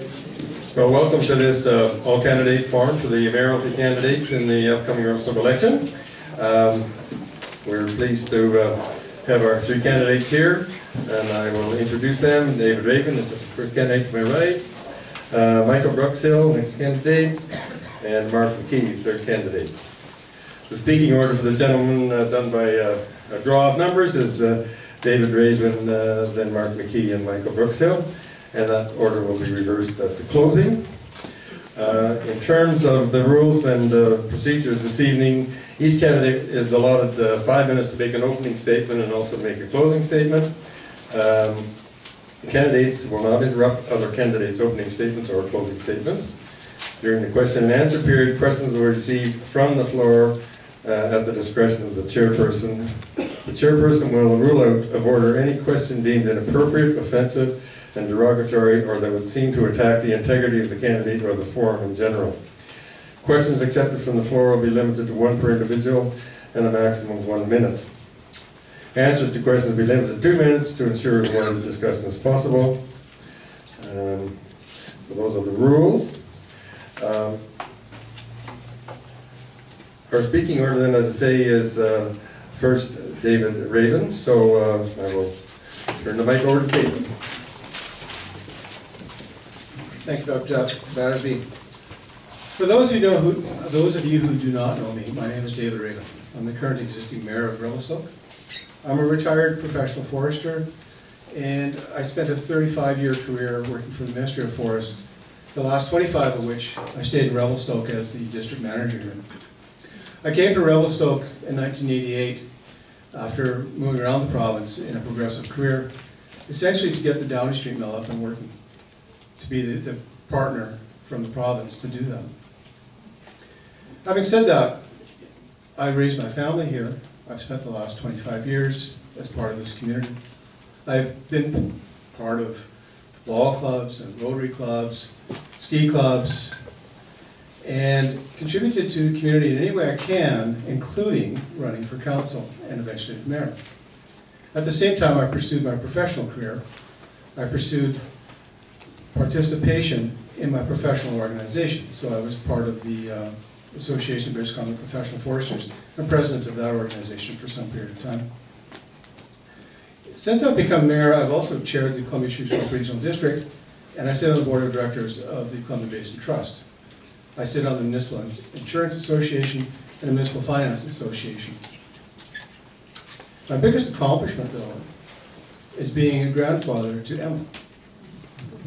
So welcome to this all-candidate forum for the mayoralty candidates in the upcoming Revelstoke election. We're pleased to have our three candidates here, and I will introduce them. David Raven is the first candidate to my right, Michael Brookshill, next candidate, and Mark McKee, third candidate. The speaking order for the gentleman done by a draw of numbers is David Raven, then Mark McKee, and Michael Brookshill. And that order will be reversed at the closing. In terms of the rules and procedures this evening, each candidate is allotted 5 minutes to make an opening statement and also make a closing statement. The candidates will not interrupt other candidates' opening statements or closing statements. During the question and answer period, questions were received from the floor at the discretion of the chairperson. The chairperson will rule out of order any question deemed inappropriate, offensive, and derogatory, or that would seem to attack the integrity of the candidate or the forum in general. Questions accepted from the floor will be limited to one per individual and a maximum of 1 minute. Answers to questions will be limited to 2 minutes to ensure as much of the discussion as possible. So those are the rules. Our speaking order then, as I say, is first David Raven. So I will turn the mic over to David. Thank you, Dr. Battersby. For those of you who do not know me, my name is David Raven. I'm the current existing mayor of Revelstoke. I'm a retired professional forester, and I spent a 35-year career working for the Ministry of Forest, the last 25 of which I stayed in Revelstoke as the district manager here. I came to Revelstoke in 1988 after moving around the province in a progressive career, essentially to get the Downey Street mill up and working, to be the partner from the province to do that. Having said that, I raised my family here. I've spent the last 25 years as part of this community. I've been part of law clubs and Rotary clubs, ski clubs, and contributed to the community in any way I can, including running for council and eventually for mayor. At the same time, I pursued my professional career. I pursued participation in my professional organization. So I was part of the Association of British Columbia Professional Foresters and president of that organization for some period of time. Since I've become mayor, I've also chaired the Columbia Shuswap Regional District, and I sit on the board of directors of the Columbia Basin Trust. I sit on the Municipal Insurance Association and the Municipal Finance Association. My biggest accomplishment, though, is being a grandfather to Emma,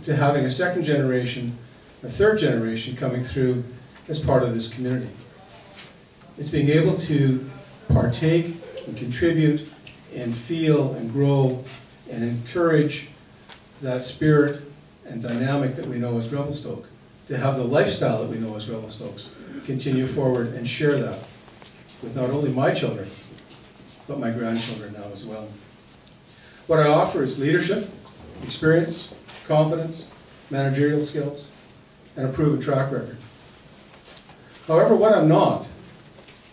to having a second generation, a third generation coming through as part of this community. It's being able to partake and contribute and feel and grow and encourage that spirit and dynamic that we know as Revelstoke, to have the lifestyle that we know as Revelstokes, continue forward and share that with not only my children, but my grandchildren now as well. What I offer is leadership, experience, competence, managerial skills, and a proven track record. However, what I'm not,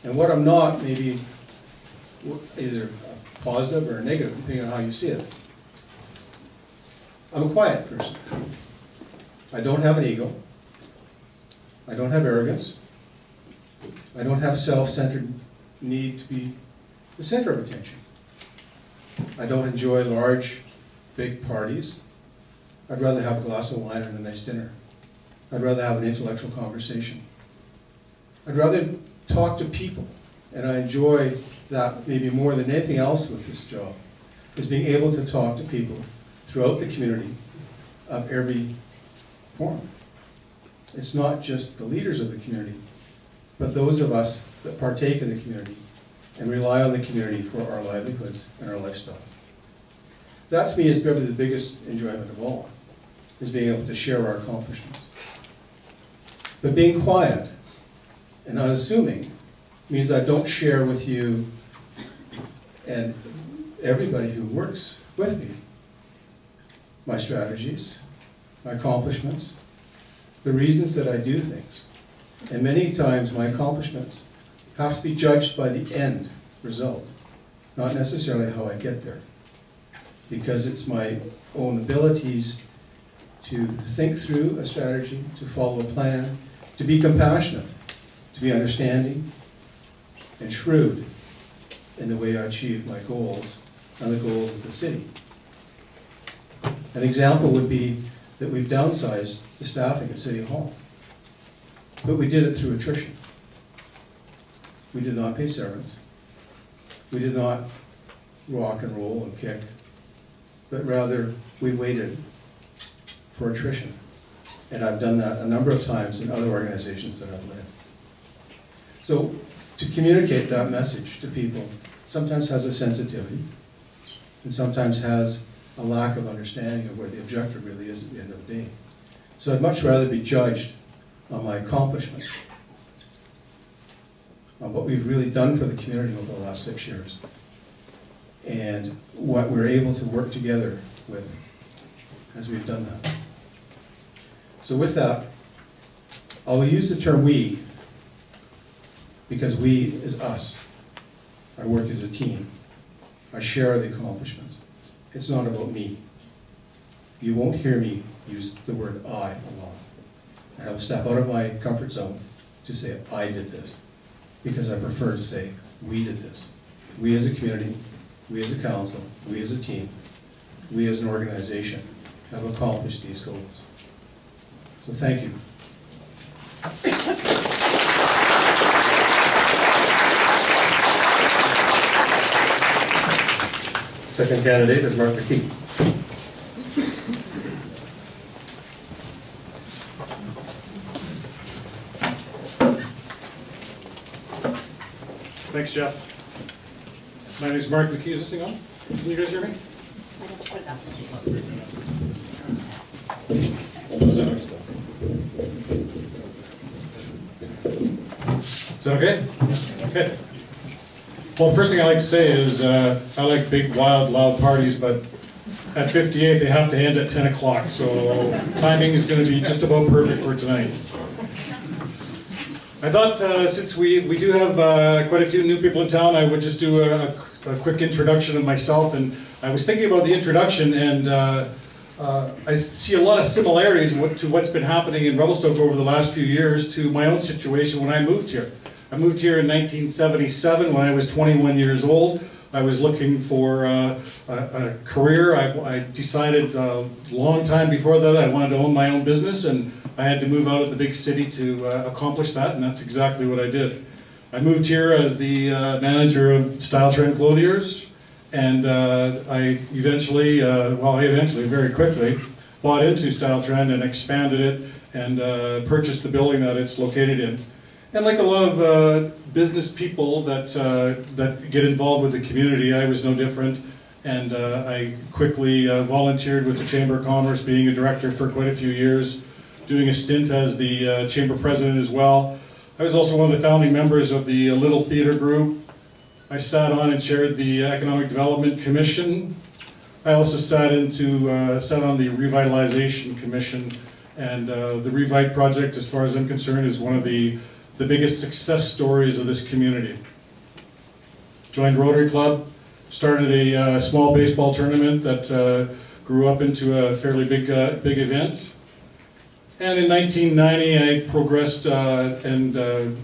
and what I'm not may be either a positive or a negative, depending on how you see it. I'm a quiet person. I don't have an ego. I don't have arrogance. I don't have self-centered need to be the center of attention. I don't enjoy large, big parties. I'd rather have a glass of wine and a nice dinner. I'd rather have an intellectual conversation. I'd rather talk to people, and I enjoy that maybe more than anything else with this job, is being able to talk to people throughout the community of every form. It's not just the leaders of the community, but those of us that partake in the community and rely on the community for our livelihoods and our lifestyle. That to me is probably the biggest enjoyment of all, is being able to share our accomplishments. But being quiet and unassuming means I don't share with you and everybody who works with me my strategies, my accomplishments, the reasons that I do things. And many times my accomplishments have to be judged by the end result, not necessarily how I get there, because it's my own abilities to think through a strategy, to follow a plan, to be compassionate, to be understanding, and shrewd in the way I achieve my goals and the goals of the city. An example would be that we've downsized the staffing at City Hall, but we did it through attrition. We did not pay severance. We did not rock and roll and kick, but rather we waited for attrition. And I've done that a number of times in other organizations that I've led. So to communicate that message to people sometimes has a sensitivity and sometimes has a lack of understanding of where the objective really is at the end of the day. So I'd much rather be judged on my accomplishments, on what we've really done for the community over the last 6 years, and what we're able to work together with as we've done that. So with that, I will use the term we, because we is us. I work as a team. I share the accomplishments. It's not about me. You won't hear me use the word I a lot. I will step out of my comfort zone to say I did this, because I prefer to say we did this. We as a community, we as a council, we as a team, we as an organization have accomplished these goals. So thank you. Second candidate is McKee. Thanks, Jeff. My name is McKee. Is this thing on? Can you guys hear me? Is that okay? Okay. Well, the first thing I like to say is I like big, wild, loud parties, but at 58 they have to end at 10 o'clock, so timing is going to be just about perfect for tonight. I thought since we do have quite a few new people in town, I would just do a quick introduction of myself. And I was thinking about the introduction, and I see a lot of similarities to what's been happening in Revelstoke over the last few years to my own situation when I moved here. I moved here in 1977 when I was 21 years old. I was looking for a career. I decided a long time before that I wanted to own my own business, and I had to move out of the big city to accomplish that, and that's exactly what I did. I moved here as the manager of Style Trend Clothiers, and I eventually, very quickly, bought into Style Trend and expanded it and purchased the building that it's located in. And like a lot of business people that get involved with the community, I was no different. And I quickly volunteered with the Chamber of Commerce, being a director for quite a few years, doing a stint as the Chamber President as well. I was also one of the founding members of the Little Theatre Group. I sat on and chaired the Economic Development Commission. I also sat on the Revitalization Commission. And the Revite project, as far as I'm concerned, is one of the biggest success stories of this community. Joined Rotary Club, started a small baseball tournament that grew up into a fairly big event. And in 1990, I progressed and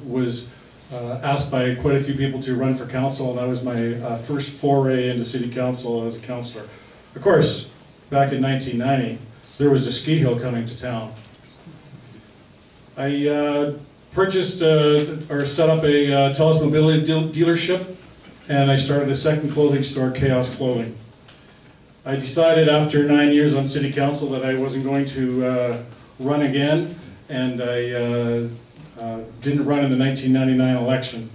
was asked by quite a few people to run for council, and that was my first foray into city council as a councillor. Of course, back in 1990, there was a ski hill coming to town. I purchased or set up a Telus Mobility dealership, and I started a second clothing store, Chaos Clothing. I decided after 9 years on city council that I wasn't going to run again, and I didn't run in the 1999 election.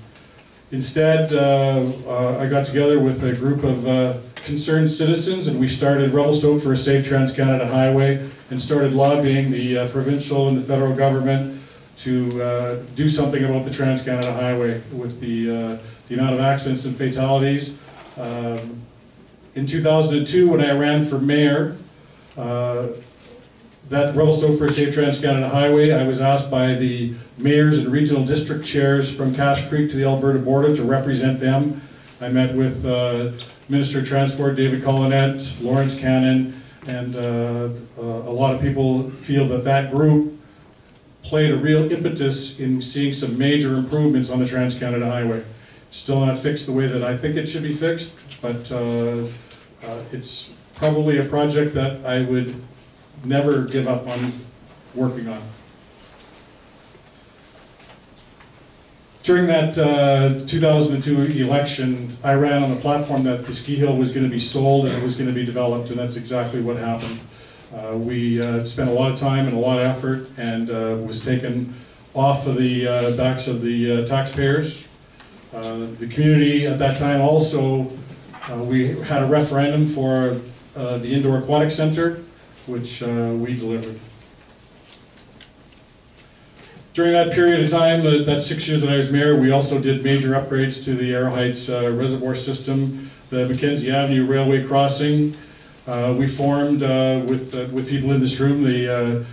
Instead, I got together with a group of concerned citizens, and we started Revelstoke for a Safe Trans-Canada Highway, and started lobbying the provincial and the federal government to do something about the Trans-Canada Highway with the amount of accidents and fatalities. In 2002, when I ran for mayor, that Revelstoke for a Safe Trans-Canada Highway, I was asked by the mayors and regional district chairs from Cache Creek to the Alberta border to represent them. I met with Minister of Transport David Collinet, Lawrence Cannon, And a lot of people feel that that group played a real impetus in seeing some major improvements on the Trans-Canada Highway. Still not fixed the way that I think it should be fixed, but it's probably a project that I would never give up on working on. During that 2002 election, I ran on the platform that the ski hill was going to be sold and it was going to be developed, and that's exactly what happened. We spent a lot of time and a lot of effort, and was taken off of the backs of the taxpayers. The community at that time also, we had a referendum for the indoor aquatic center, which we delivered. During that period of time, that 6 years that I was mayor, we also did major upgrades to the Arrow Heights reservoir system, the Mackenzie Avenue Railway crossing. We formed, with people in this room, the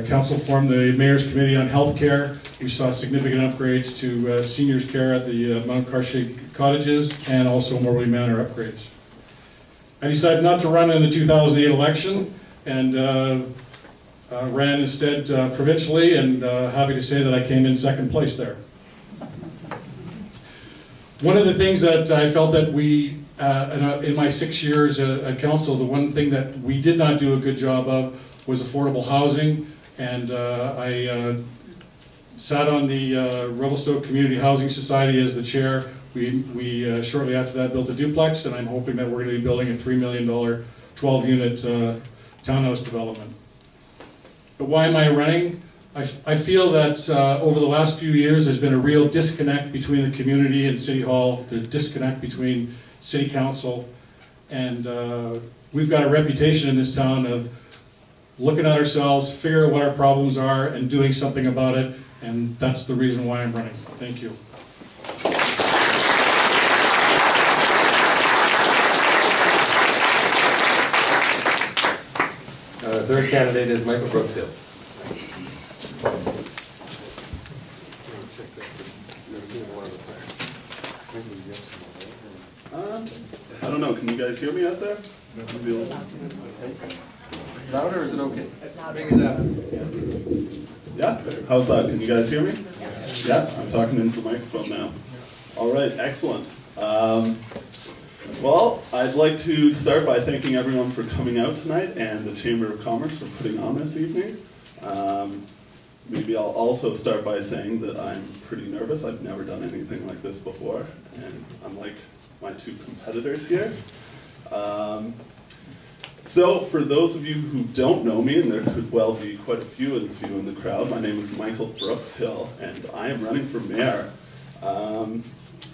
council formed the Mayor's Committee on Healthcare. We saw significant upgrades to seniors care at the Mount Cartier Cottages and also Morley Manor upgrades. I decided not to run in the 2008 election and ran instead provincially, and happy to say that I came in second place there. One of the things that I felt that we, in my 6 years at council, the one thing that we did not do a good job of was affordable housing, and I sat on the Revelstoke Community Housing Society as the chair. We shortly after that built a duplex, and I'm hoping that we're going to be building a $3 million 12-unit townhouse development. But why am I running? I feel that over the last few years there's been a real disconnect between the community and City Hall, the disconnect between City Council, and we've got a reputation in this town of looking at ourselves, figuring out what our problems are, and doing something about it, and that's the reason why I'm running. Thank you. The third candidate is Michael Brookshill. I don't know, can you guys hear me out there? Louder, or is it okay? Bring it up. Yeah? How's that? Can you guys hear me? Yeah? I'm talking into the microphone now. All right, excellent. Well, I'd like to start by thanking everyone for coming out tonight and the Chamber of Commerce for putting on this evening. Maybe I'll also start by saying that I'm pretty nervous. I've never done anything like this before, and I'm like my two competitors here. So for those of you who don't know me, and there could well be quite a few of you in the crowd, my name is Michael Brookshill, and I am running for mayor.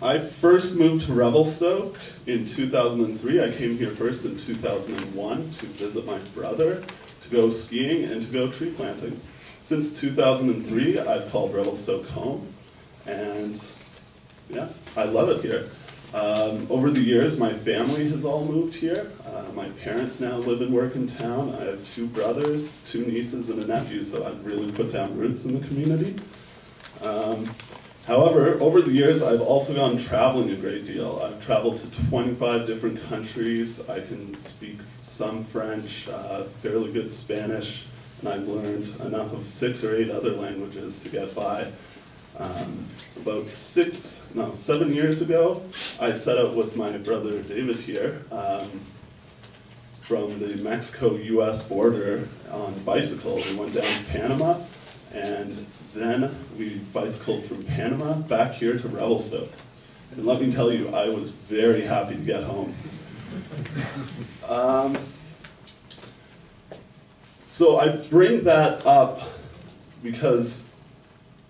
I first moved to Revelstoke in 2003. I came here first in 2001 to visit my brother, to go skiing, and to go tree planting. Since 2003, I've called Revelstoke home, and yeah, I love it here. Over the years, my family has all moved here. My parents now live and work in town. I have two brothers, two nieces, and a nephew, so I've really put down roots in the community. However, over the years, I've also gone traveling a great deal. I've traveled to 25 different countries. I can speak some French, fairly good Spanish, and I've learned enough of 6 or 8 other languages to get by. About 7 years ago, I set out with my brother David here from the Mexico-US border on a bicycle. We went down to Panama, and then we bicycled from Panama back here to Revelstoke. And let me tell you, I was very happy to get home. So I bring that up because,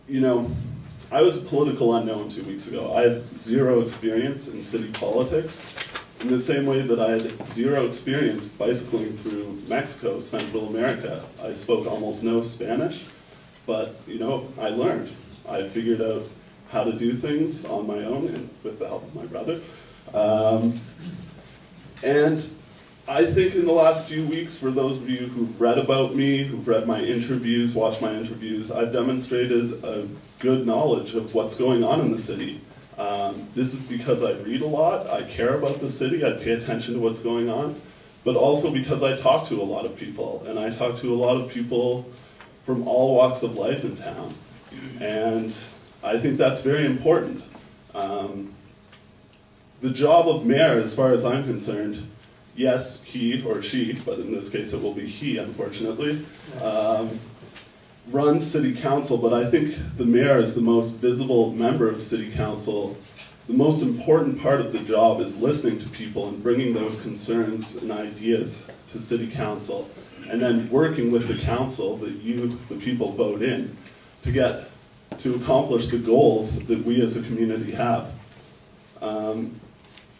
you know, I was a political unknown 2 weeks ago. I had 0 experience in city politics, in the same way that I had 0 experience bicycling through Mexico, Central America. I spoke almost no Spanish, but, you know, I learned. I figured out how to do things on my own and with the help of my brother. And I think in the last few weeks, for those of you who've read about me, who've read my interviews, watched my interviews, I've demonstrated a good knowledge of what's going on in the city. This is because I read a lot, I care about the city, I pay attention to what's going on. but also because I talk to a lot of people, and I talk to a lot of people from all walks of life in town. And I think that's very important. The job of mayor, as far as I'm concerned, yes, he or she, but in this case it will be he, unfortunately, runs city council, but I think the mayor is the most visible member of city council. The most important part of the job is listening to people and bringing those concerns and ideas to city council, and then working with the council that you, the people, vote in to accomplish the goals that we as a community have.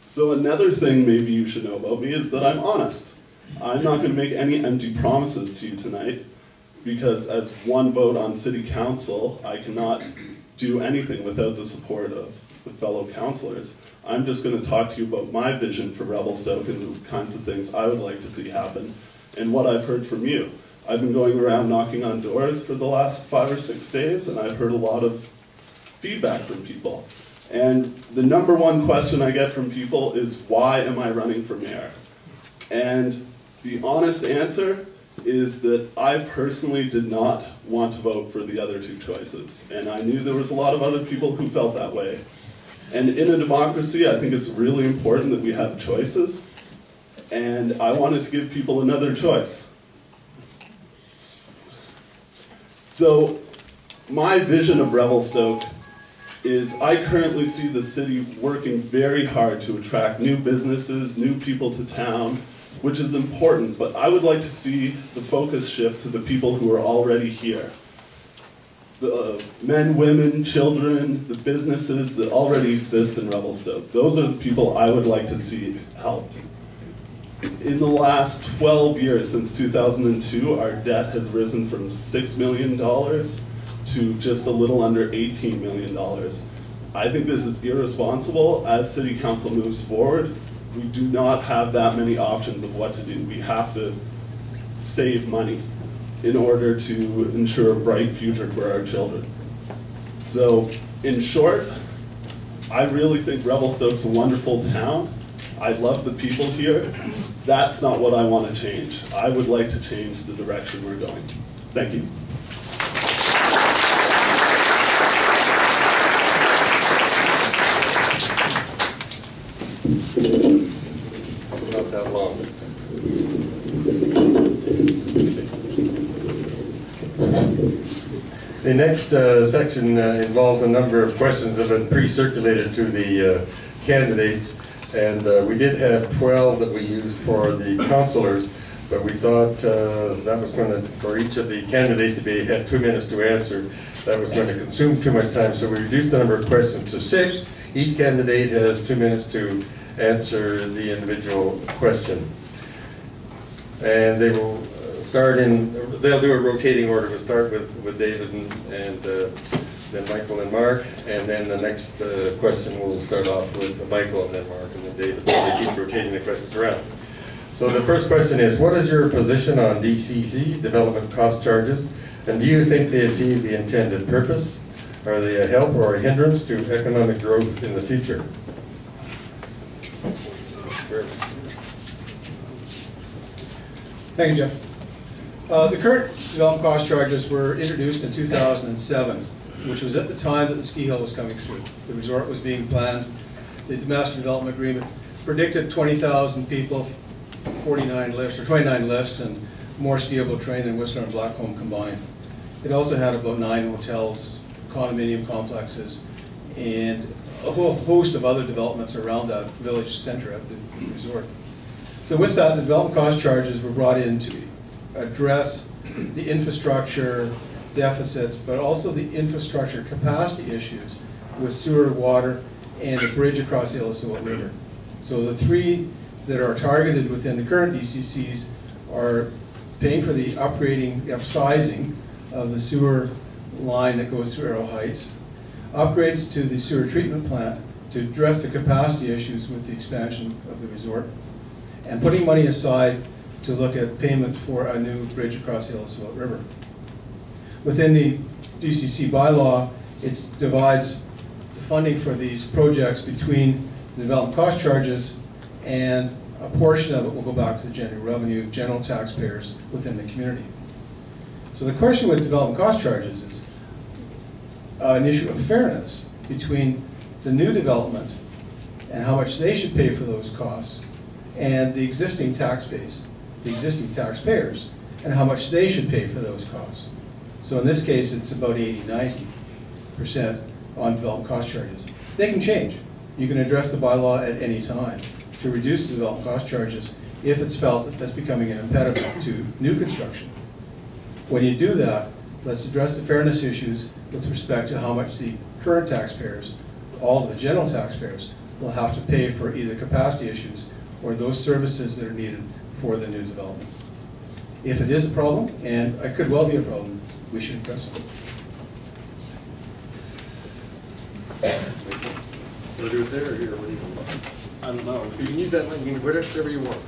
So another thing maybe you should know about me is that I'm honest. I'm not going to make any empty promises to you tonight, because as one vote on city council, I cannot do anything without the support of the fellow councilors. I'm just going to talk to you about my vision for Revelstoke and the kinds of things I would like to see happen and what I've heard from you. I've been going around knocking on doors for the last 5 or 6 days, and I've heard a lot of feedback from people. And the number one question I get from people is, why am I running for mayor? And the honest answer is that I personally did not want to vote for the other 2 choices. And I knew there was a lot of other people who felt that way. And in a democracy, I think it's really important that we have choices. And I wanted to give people another choice. So my vision of Revelstoke is I currently see the city working very hard to attract new businesses, new people to town, which is important, but I would like to see the focus shift to the people who are already here. The men, women, children, the businesses that already exist in Revelstoke. Those are the people I would like to see helped. In the last 12 years, since 2002, our debt has risen from $6 million to just a little under $18 million. I think this is irresponsible. As City Council moves forward, we do not have that many options of what to do. We have to save money in order to ensure a bright future for our children. So, in short, I really think Revelstoke's a wonderful town. I love the people here. That's not what I want to change. I would like to change the direction we're going. Thank you. Not that long. The next section involves a number of questions that have been pre-circulated to the candidates, and we did have 12 that we used for the councillors, but we thought that was going to, for each of the candidates to have 2 minutes to answer, that was going to consume too much time, so we reduced the number of questions to 6. Each candidate has 2 minutes to answer the individual question. And they will they'll do a rotating order. We'll start with David and then Michael and Mark, and then the next question will start off with Michael and then Mark and then David. So they keep rotating the questions around. So the first question is, what is your position on DCC, development cost charges, and do you think they achieve the intended purpose? Are they a help or a hindrance to economic growth in the future? Thank you, Jeff. The current development cost charges were introduced in 2007, which was at the time that the ski hill was coming through. The resort was being planned. The master development agreement predicted 20,000 people, 49 lifts, or 29 lifts, and more skiable terrain than Whistler and Blackcomb combined. It also had about 9 hotels, condominium complexes, and a whole host of other developments around that village center at the resort. So with that, the development cost charges were brought in to address the infrastructure deficits, but also the infrastructure capacity issues with sewer, water, and a bridge across the Revelstoke River. So the 3 that are targeted within the current DCCs are paying for the upgrading, the upsizing of the sewer line that goes through Arrow Heights, upgrades to the sewer treatment plant to address the capacity issues with the expansion of the resort, and putting money aside to look at payment for a new bridge across the Revelstoke River. Within the DCC bylaw, it divides the funding for these projects between the development cost charges and a portion of it will go back to the general revenue, general taxpayers within the community. So the question with development cost charges is an issue of fairness between the new development and how much they should pay for those costs, and the existing tax base, the existing taxpayers, and how much they should pay for those costs. So in this case, it's about 80–90% on development cost charges. They can change. You can address the bylaw at any time to reduce the development cost charges if it's felt that that's becoming an impediment to new construction. When you do that, let's address the fairness issues with respect to how much the current taxpayers, all of the general taxpayers, will have to pay for either capacity issues or those services that are needed for the new development. If it is a problem, and it could well be a problem, we should address it. Want to do it there or here? What do you want? I don't know. You can use that line. You can put it whatever you want.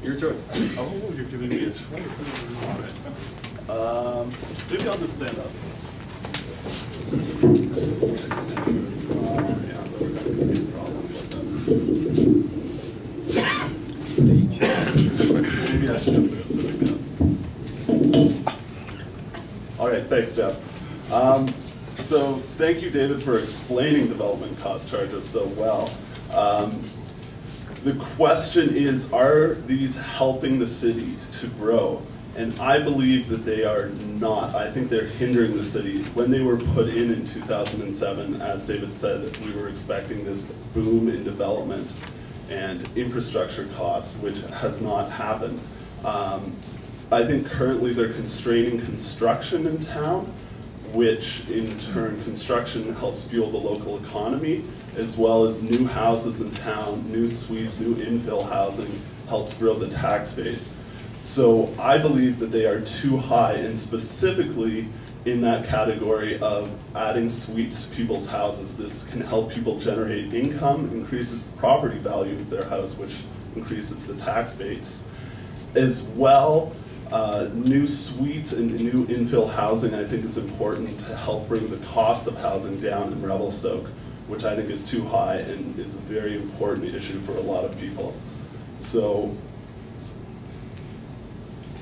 Your choice. Oh, you're giving me a choice. All right. Maybe I'll just stand up. Yeah, we're not going to get problems like that. Maybe I should just do it sitting down. All right, thanks, Jeff. So thank you, David, for explaining development cost charges so well. The question is, are these helping the city to grow? And I believe that they are not. I think they're hindering the city. When they were put in 2007, as David said, we were expecting this boom in development and infrastructure costs, which has not happened. I think currently they're constraining construction in town, which in turn, construction helps fuel the local economy, as well as new houses in town, new suites, new infill housing helps grow the tax base. So I believe that they are too high, and specifically in that category of adding suites to people's houses. This can help people generate income, increases the property value of their house, which increases the tax base. As well, new suites and new infill housing I think is important to help bring the cost of housing down in Revelstoke, which I think is too high and is a very important issue for a lot of people. So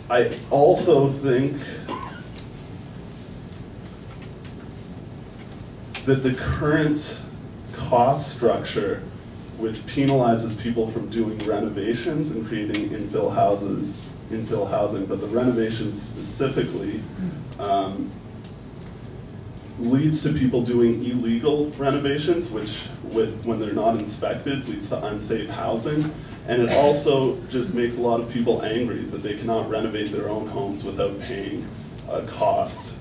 I also think that the current cost structure, which penalizes people from doing renovations and creating infill housing, but the renovations specifically leads to people doing illegal renovations, which when they're not inspected leads to unsafe housing. And it also just makes a lot of people angry that they cannot renovate their own homes without paying a cost,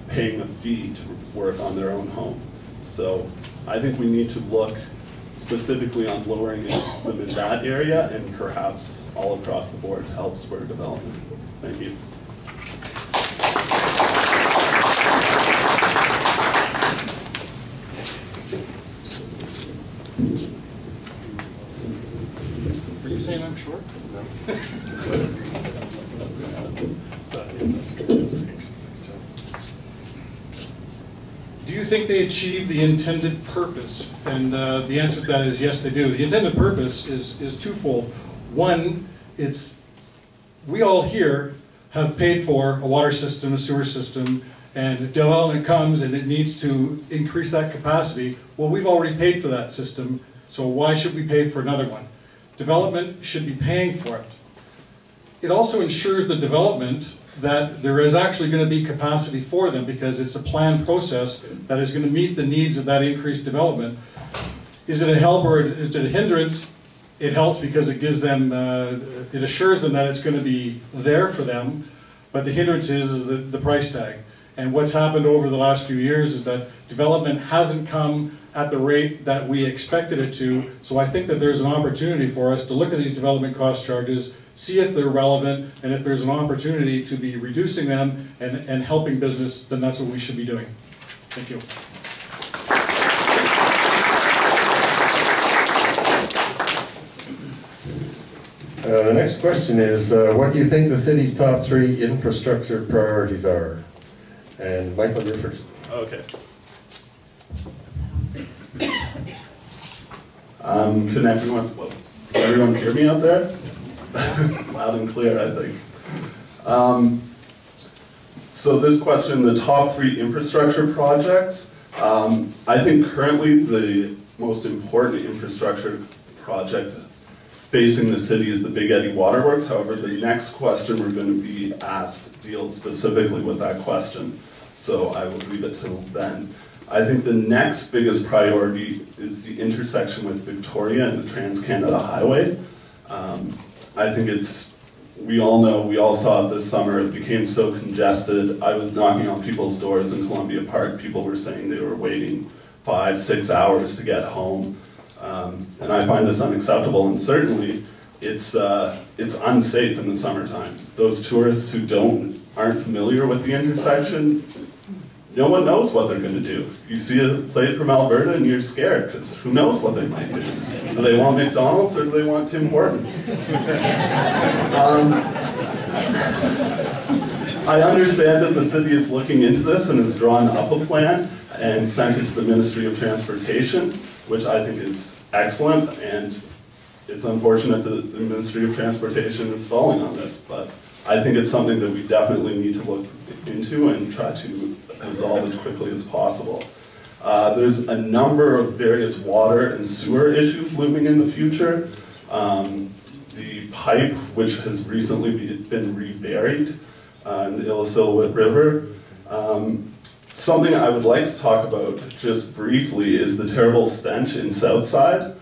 paying a fee to work on their own home. So I think we need to look specifically on lowering them in that area and perhaps all across the board to help spur development. Thank you. Are you saying I'm short? No. Do you think they achieve the intended purpose? And the answer to that is yes, they do. The intended purpose is twofold. One, we all here have paid for a water system, a sewer system, and if development comes and it needs to increase that capacity, well, we've already paid for that system, so why should we pay for another one? Development should be paying for it. It also ensures the development that there is actually going to be capacity for them because it's a planned process that is going to meet the needs of that increased development. Is it a help or is it a hindrance? It helps because it gives them, it assures them that it's going to be there for them, but the hindrance is the price tag. And what's happened over the last few years is that development hasn't come at the rate that we expected it to, so I think that there's an opportunity for us to look at these development cost charges, see if they're relevant, and if there's an opportunity to be reducing them and helping business, then that's what we should be doing. Thank you. The next question is, what do you think the city's top 3 infrastructure priorities are? And Michael, you're first. Okay. Connecting with everyone hear me out there? Loud and clear, I think. So this question, the top 3 infrastructure projects, I think currently the most important infrastructure project facing the city is the Big Eddy Waterworks. However, the next question we're going to be asked deals specifically with that question. So I will leave it till then. I think the next biggest priority is the intersection with Victoria and the Trans-Canada Highway. I think we all know, we all saw it this summer, it became so congested. I was knocking on people's doors in Columbia Park. People were saying they were waiting 5-6 hours to get home. And I find this unacceptable, and certainly it's unsafe in the summertime. Those tourists who aren't familiar with the intersection, no one knows what they're going to do. You see a plate from Alberta and you're scared, because who knows what they might do. Do they want McDonald's or do they want Tim Hortons? I understand that the city is looking into this and has drawn up a plan and sent it to the Ministry of Transportation, which I think is excellent, and it's unfortunate that the Ministry of Transportation is stalling on this, but I think it's something that we definitely need to look into and try to resolve as quickly as possible. There's a number of various water and sewer issues looming in the future. The pipe, which has recently been reburied in the Illicilwit River. Something I would like to talk about just briefly is the terrible stench in Southside,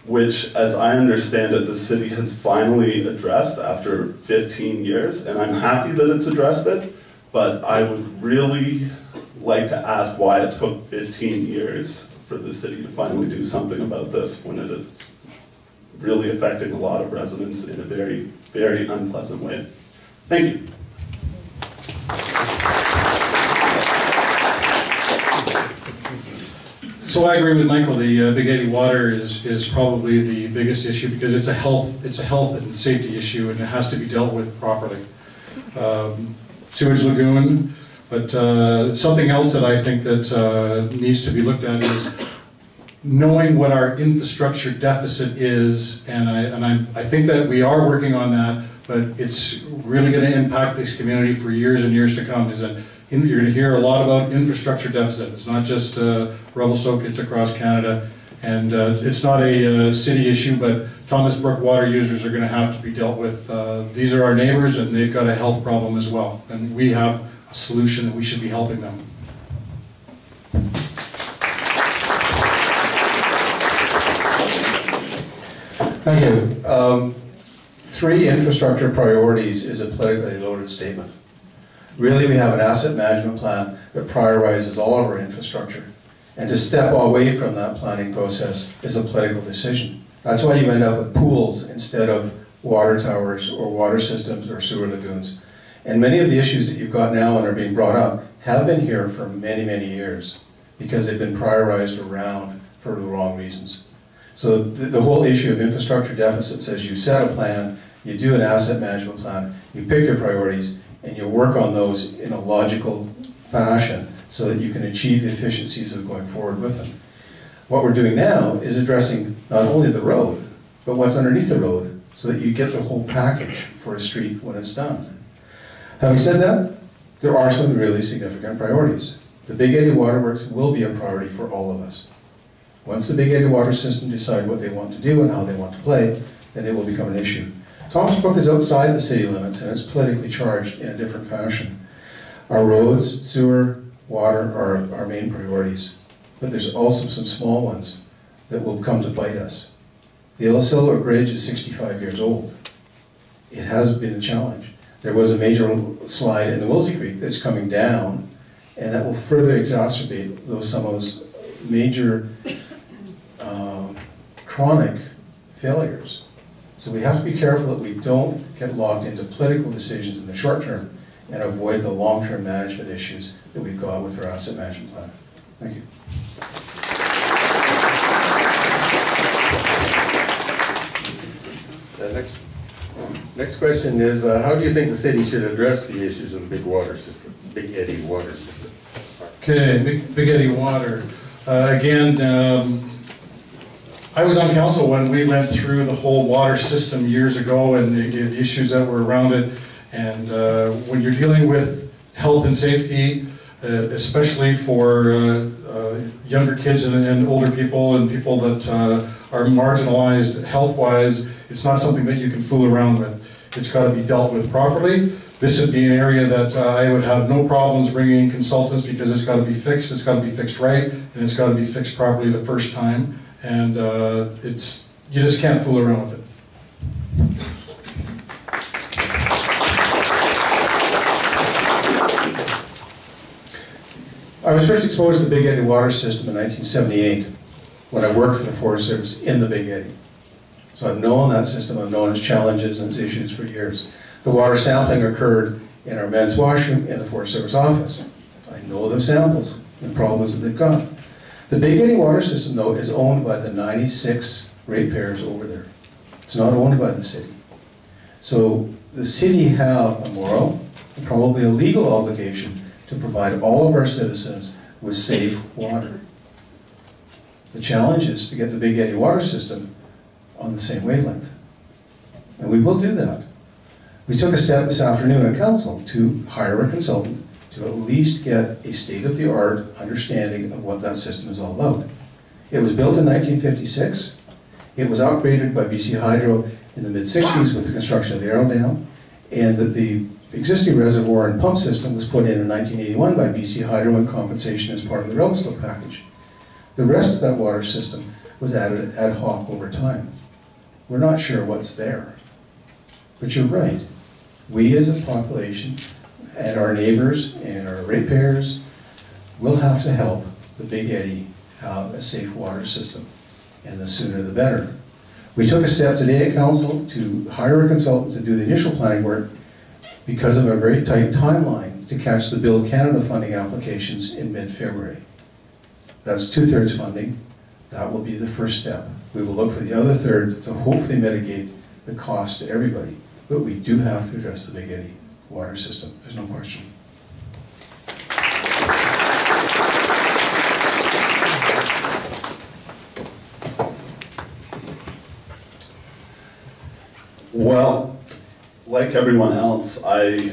which, as I understand it, the city has finally addressed after 15 years, and I'm happy that it's addressed it, but I would really like to ask why it took 15 years for the city to finally do something about this when it is really affecting a lot of residents in a very, very unpleasant way. Thank you. So I agree with Michael. The Big Eddy water is probably the biggest issue because it's a health and safety issue, and it has to be dealt with properly. Sewage lagoon, but something else that I think that needs to be looked at is knowing what our infrastructure deficit is, and I think that we are working on that, but it's really going to impact this community for years and years to come. Is that you're going to hear a lot about infrastructure deficit. It's not just Revelstoke, it's across Canada. And it's not a city issue, but Thomas Brook water users are going to have to be dealt with. These are our neighbors and they've got a health problem as well. And we have a solution that we should be helping them. Thank you. 3 infrastructure priorities is a politically loaded statement. Really, we have an asset management plan that prioritizes all of our infrastructure. And to step away from that planning process is a political decision. That's why you end up with pools instead of water towers or water systems or sewer lagoons. And many of the issues that you've got now and are being brought up have been here for many, many years because they've been prioritized around for the wrong reasons. So the whole issue of infrastructure deficit says you set a plan, you do an asset management plan, you pick your priorities, and you work on those in a logical fashion so that you can achieve the efficiencies of going forward with them. What we're doing now is addressing not only the road, but what's underneath the road so that you get the whole package for a street when it's done. Having said that, there are some really significant priorities. The Big Eddy Waterworks will be a priority for all of us. Once the Big Eddy water system decide what they want to do and how they want to play, then it will become an issue. Thomas Brook is outside the city limits and it's politically charged in a different fashion. Our roads, sewer, water are our main priorities, but there's also some small ones that will come to bite us. The Illicilwit Bridge is 65 years old. It has been a challenge. There was a major slide in the Woolsey Creek that's coming down, and that will further exacerbate some of those major chronic failures. So we have to be careful that we don't get locked into political decisions in the short term and avoid the long-term management issues that we've got with our asset management plan. Thank you. Next question is, how do you think the city should address the issues of the Big Eddy water system? Okay, Big Eddy water. Again, I was on council when we went through the whole water system years ago and the issues that were around it. And when you're dealing with health and safety, especially for younger kids and older people and people that are marginalized health-wise, it's not something that you can fool around with. It's got to be dealt with properly. This would be an area that I would have no problems bringing in consultants, because it's got to be fixed right, and it's got to be fixed properly the first time. And you just can't fool around with it. I was first exposed to the Big Eddy water system in 1978 when I worked for the Forest Service in the Big Eddy. So I've known that system, I've known its challenges and its issues for years. The water sampling occurred in our men's washroom in the Forest Service office. I know the samples, the problems that they've got. The Big Eddy water system, though, is owned by the 96 ratepayers over there. It's not owned by the city. So the city have a moral and probably a legal obligation to provide all of our citizens with safe water. The challenge is to get the Big Eddy water system on the same wavelength. And we will do that. We took a step this afternoon at council to hire a consultant to at least get a state-of-the-art understanding of what that system is all about. It was built in 1956. It was upgraded by BC Hydro in the mid-60s with the construction of the Arrow Dam, and the existing reservoir and pump system was put in 1981 by BC Hydro in compensation as part of the Revelstoke package. The rest of that water system was added ad hoc over time. We're not sure what's there. But you're right. We as a population and our neighbors and our ratepayers will have to help the Big Eddy have a safe water system. And the sooner the better. We took a step today at council to hire a consultant to do the initial planning work because of a very tight timeline to catch the Build Canada funding applications in mid-February. That's 2/3 funding. That will be the first step. We will look for the other third to hopefully mitigate the cost to everybody. But we do have to address the Big Eddy water system. There's no question. Well, like everyone else, I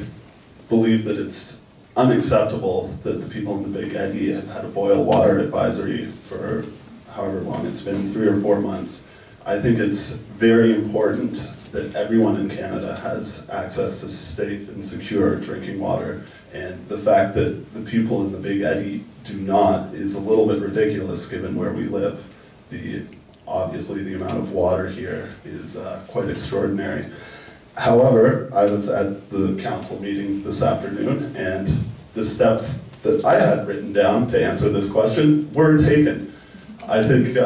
believe that it's unacceptable that the people in the Big Eddy have had a boil water advisory for however long it's been, 3 or 4 months. I think it's very important that everyone in Canada has access to safe and secure drinking water. And the fact that the people in the Big Eddy do not is a little bit ridiculous given where we live. Obviously the amount of water here is quite extraordinary. However, I was at the council meeting this afternoon, and the steps that I had written down to answer this question were taken. I think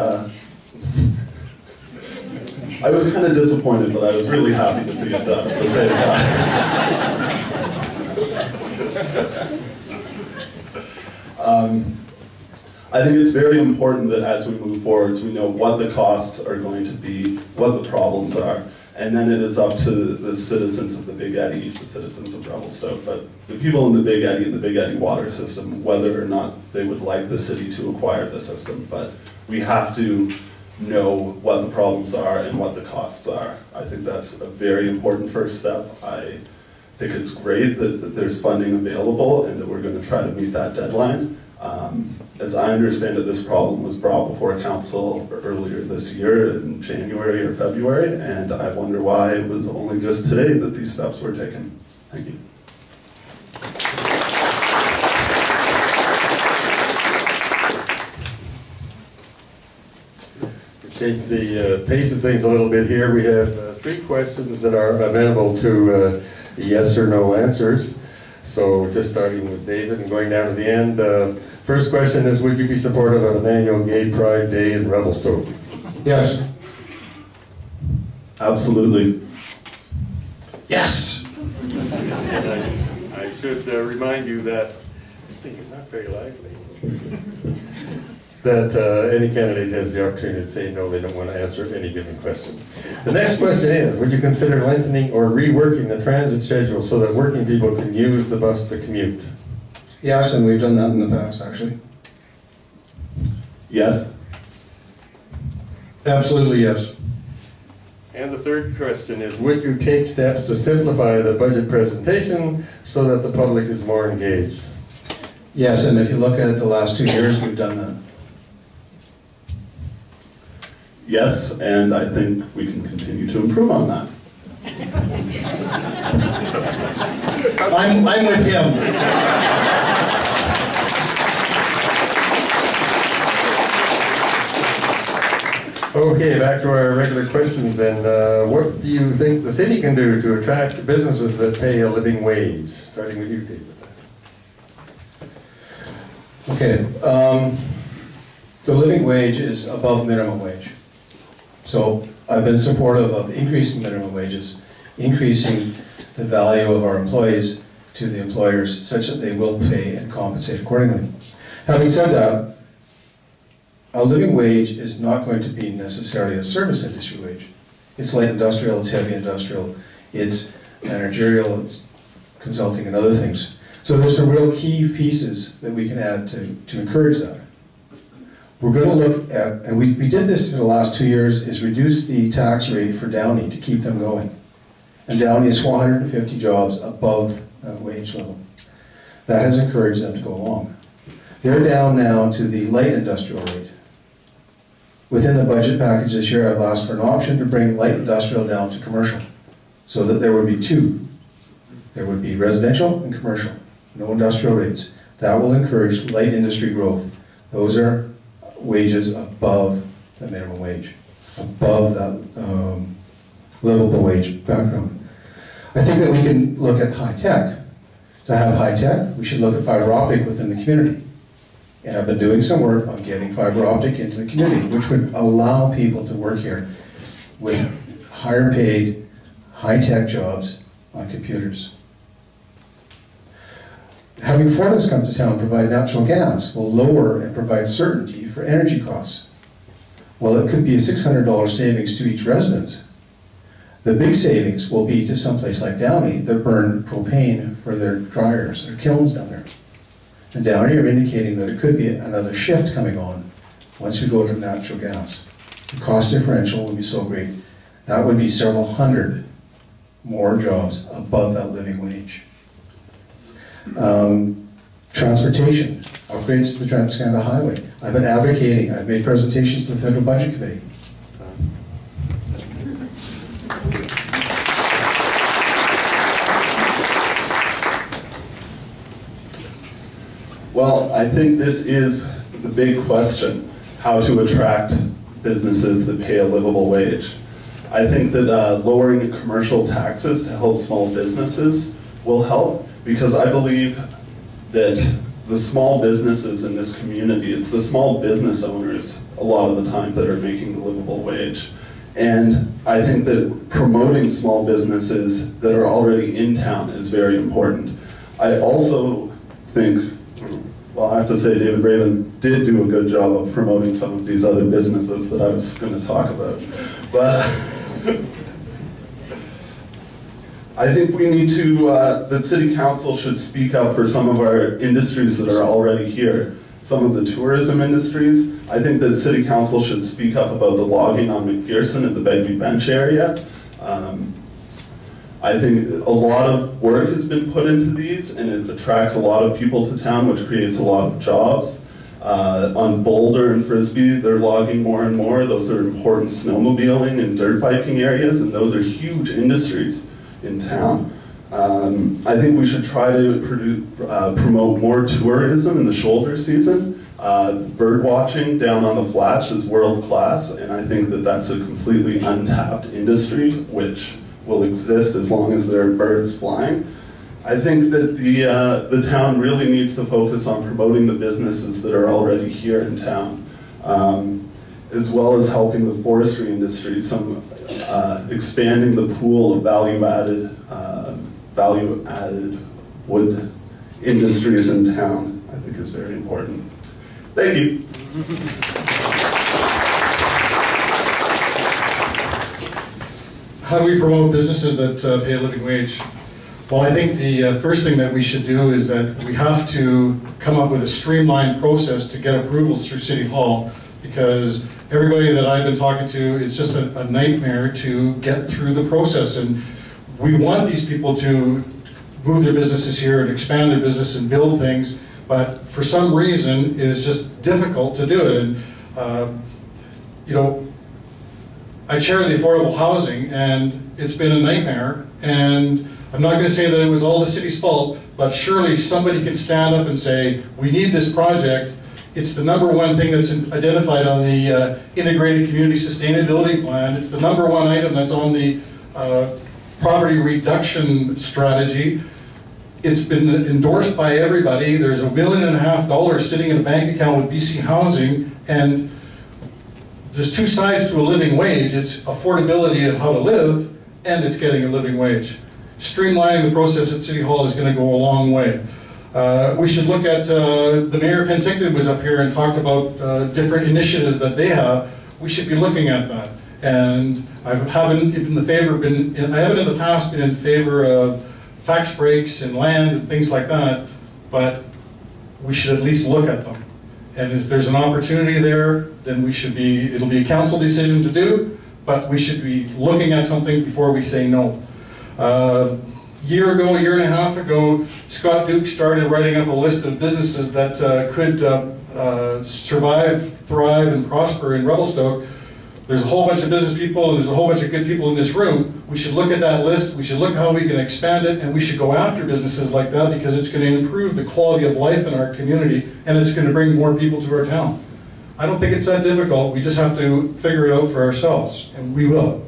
I was kind of disappointed, but I was really happy to see it done at the same time. I think it's very important that as we move forwards, we know what the costs are going to be, what the problems are, and then it is up to the citizens of the Big Eddy, the citizens of Revelstoke, but the people in the Big Eddy and the Big Eddy water system, whether or not they would like the city to acquire the system. But we have to know what the problems are and what the costs are. I think that's a very important first step. I think it's great that there's funding available and that we're going to try to meet that deadline. As I understand it, this problem was brought before council earlier this year in January or February, and I wonder why it was only just today that these steps were taken. Thank you. To change the pace of things a little bit here, we have 3 questions that are amenable to yes or no answers. So just starting with David and going down to the end. First question is, would you be supportive of an annual Gay Pride Day in Revelstoke? Yes. Absolutely. Yes. I should remind you that this thing is not very lively. That any candidate has the opportunity to say no, they don't want to answer any given question. The next question is, would you consider lengthening or reworking the transit schedule so that working people can use the bus to commute? Yes, and we've done that in the past, actually. Yes. Absolutely, yes. And the third question is, would you take steps to simplify the budget presentation so that the public is more engaged? Yes, and if you look at it the last 2 years, we've done that. Yes, and I think we can continue to improve on that. I'm with him. Okay, back to our regular questions then. What do you think the city can do to attract businesses that pay a living wage? Starting with you, David. Okay, the living wage is above minimum wage. So I've been supportive of increasing minimum wages, increasing the value of our employees to the employers such that they will pay and compensate accordingly. Having said that, a living wage is not going to be necessarily a service industry wage. It's light industrial, it's heavy industrial, it's managerial, it's consulting and other things. So there's some real key pieces that we can add to encourage that. We're going to look at, and we did this in the last 2 years, is reduce the tax rate for Downey to keep them going. And Downey is 450 jobs above that wage level. That has encouraged them to go along. They're down now to the light industrial rate. Within the budget package this year, I've asked for an option to bring light industrial down to commercial, so that there would be two. There would be residential and commercial, no industrial rates. That will encourage light industry growth. Those are wages above the minimum wage, above that livable wage background. I think that we can look at high tech. To have high tech, we should look at fiber optic within the community. And I've been doing some work on getting fiber optic into the community, which would allow people to work here with higher paid, high tech jobs on computers. Having Fortis come to town and provide natural gas will lower and provide certainty for energy costs. Well, it could be a $600 savings to each residence. The big savings will be to someplace like Downey that burn propane for their dryers, their kilns down there. And Downey are indicating that it could be another shift coming on once we go to natural gas. The cost differential would be so great. That would be several hundred more jobs above that living wage. Transportation, upgrades to the Trans-Canada Highway. I've been advocating, I've made presentations to the Federal Budget Committee. Well, I think this is the big question, how to attract businesses that pay a livable wage. I think that lowering commercial taxes to help small businesses will help, because I believe that the small businesses in this community, it's the small business owners a lot of the time that are making the livable wage. And I think that promoting small businesses that are already in town is very important. I also think, well, I have to say David Raven did do a good job of promoting some of these other businesses that I was going to talk about. But I think we need to, the City Council should speak up for some of our industries that are already here. Some of the tourism industries. I think that City Council should speak up about the logging on McPherson at the Begbie Bench area. I think a lot of work has been put into these, and it attracts a lot of people to town, which creates a lot of jobs. On Boulder and Frisbee, they're logging more and more. Those are important snowmobiling and dirt biking areas, and those are huge industries in town. I think we should try to promote more tourism in the shoulder season. Bird watching down on the flats is world class, and I think that that's a completely untapped industry, which will exist as long as there are birds flying. I think that the town really needs to focus on promoting the businesses that are already here in town, as well as helping the forestry industry, expanding the pool of value-added wood industries in town, I think is very important. Thank you. How do we promote businesses that pay a living wage? Well, I think the first thing that we should do is that we have to come up with a streamlined process to get approvals through City Hall, because everybody that I've been talking to, it's just a nightmare to get through the process. And we want these people to move their businesses here and expand their business and build things, but for some reason, it is just difficult to do it. And, you know, I chair the affordable housing, and it's been a nightmare. And I'm not going to say that it was all the city's fault, but surely somebody can stand up and say, we need this project. It's the #1 thing that's identified on the Integrated Community Sustainability Plan. It's the #1 item that's on the poverty reduction strategy. It's been endorsed by everybody. There's $1.5 million sitting in a bank account with BC Housing, and there's two sides to a living wage. It's affordability of how to live, and it's getting a living wage. Streamlining the process at City Hall is going to go a long way. We should look at, the Mayor Penticton was up here and talked about different initiatives that they have. We should be looking at that. And I haven't in the past been in favor of tax breaks and land and things like that, but we should at least look at them. And if there's an opportunity there, then it'll be a council decision to do, but we should be looking at something before we say no. Year and a half ago, Scott Duke started writing up a list of businesses that could survive, thrive, and prosper in Revelstoke. There's a whole bunch of business people, and there's a whole bunch of good people in this room. We should look at that list, we should look how we can expand it, and we should go after businesses like that, because it's going to improve the quality of life in our community, and it's going to bring more people to our town. I don't think it's that difficult. We just have to figure it out for ourselves, and we will.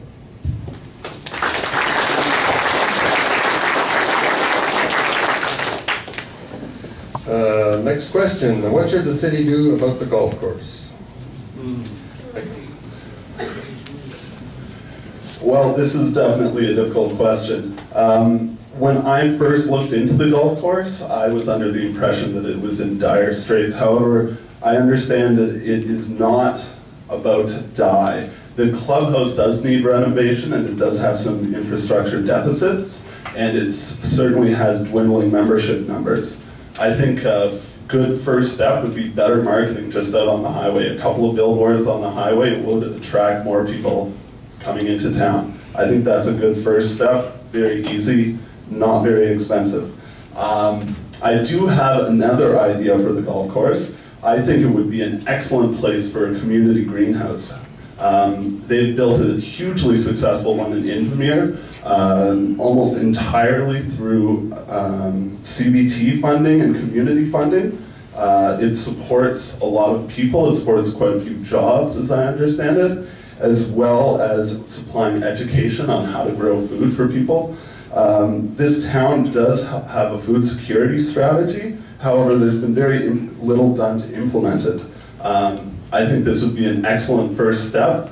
Next question, what should the city do about the golf course? Well, this is definitely a difficult question. When I first looked into the golf course, I was under the impression that it was in dire straits. However, I understand that it is not about to die. The clubhouse does need renovation, and it does have some infrastructure deficits, and it certainly has dwindling membership numbers. I think a good first step would be better marketing just out on the highway. A couple of billboards on the highway would attract more people coming into town. I think that's a good first step, very easy, not very expensive. I do have another idea for the golf course. I think it would be an excellent place for a community greenhouse. They've built a hugely successful one in Invermere, almost entirely through CBT funding and community funding. It supports a lot of people, it supports quite a few jobs as I understand it, as well as supplying education on how to grow food for people. This town does have a food security strategy, however there's been very little done to implement it. I think this would be an excellent first step.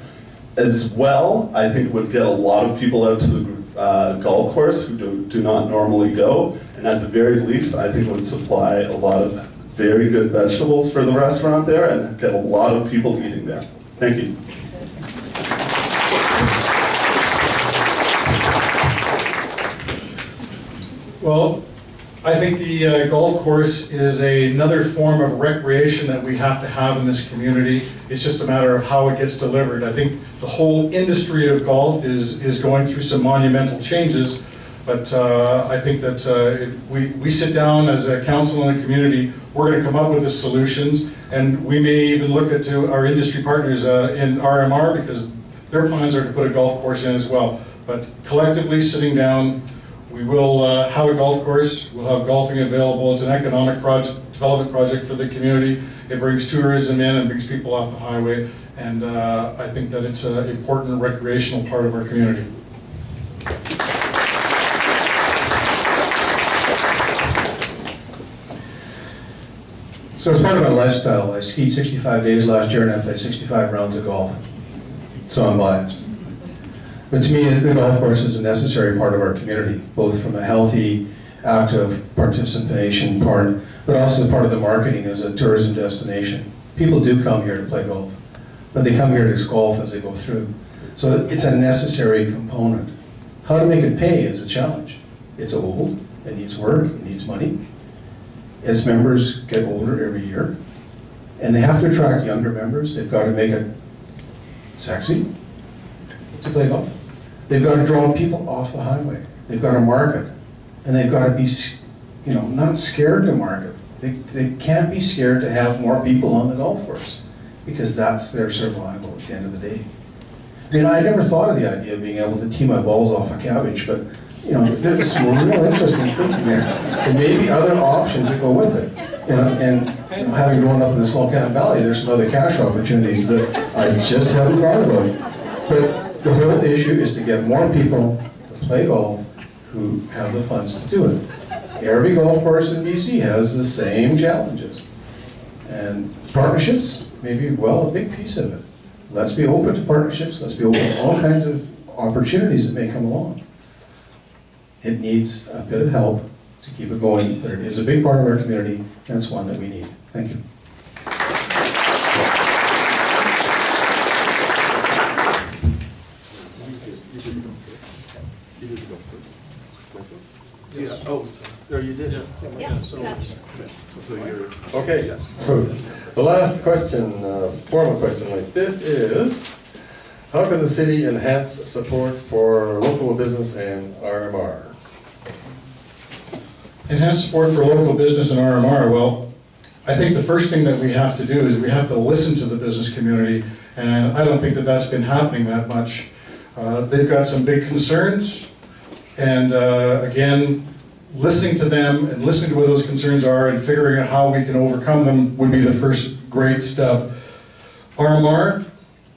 As well, I think it would get a lot of people out to the golf course who do not normally go, and at the very least, I think it would supply a lot of very good vegetables for the restaurant there and get a lot of people eating there. Thank you. Well, I think the golf course is another form of recreation that we have to have in this community. It's just a matter of how it gets delivered. I think the whole industry of golf is going through some monumental changes, but I think that we sit down as a council and a community, we're going to come up with the solutions, and we may even look at our industry partners in RMR, because their plans are to put a golf course in as well. But collectively sitting down, we will have a golf course, we'll have golfing available. It's an economic development project for the community. It brings tourism in and brings people off the highway, and I think that it's an important recreational part of our community. So as part of my lifestyle, I skied 65 days last year and I played 65 rounds of golf. So I'm biased. But to me, the golf course is a necessary part of our community, both from a healthy, active participation part, but also part of the marketing as a tourism destination. People do come here to play golf, but they come here to golf as they go through. So it's a necessary component. How to make it pay is a challenge. It's old, it needs work, it needs money. Its members get older every year, and they have to attract younger members. They've got to make it sexy to play golf. They've got to draw people off the highway. They've got to market. And they've got to be, you know, not scared to market. They can't be scared to have more people on the golf course, because that's their survival at the end of the day. I mean, I never thought of the idea of being able to tee my balls off a cabbage, but you know, there's some real interesting thinking there. There may be other options that go with it. And you know, having grown up in the Slocan Valley, there's some other cash opportunities that I just haven't thought about. But the whole issue is to get more people to play golf who have the funds to do it. Every golf course in BC has the same challenges. And partnerships may be, well, a big piece of it. Let's be open to partnerships. Let's be open to all kinds of opportunities that may come along. It needs a bit of help to keep it going, but it is a big part of our community, and it's one that we need. Thank you. Yeah. Oh, sorry. Oh, you did? Yeah. So you're... Okay, the last question, formal question like this is, how can the city enhance support for local business and RMR? Enhanced support for local business and RMR, well, I think the first thing that we have to do is we have to listen to the business community, and I don't think that that's been happening that much. They've got some big concerns, and again, listening to them and listening to what those concerns are and figuring out how we can overcome them would be the first great step. RMR,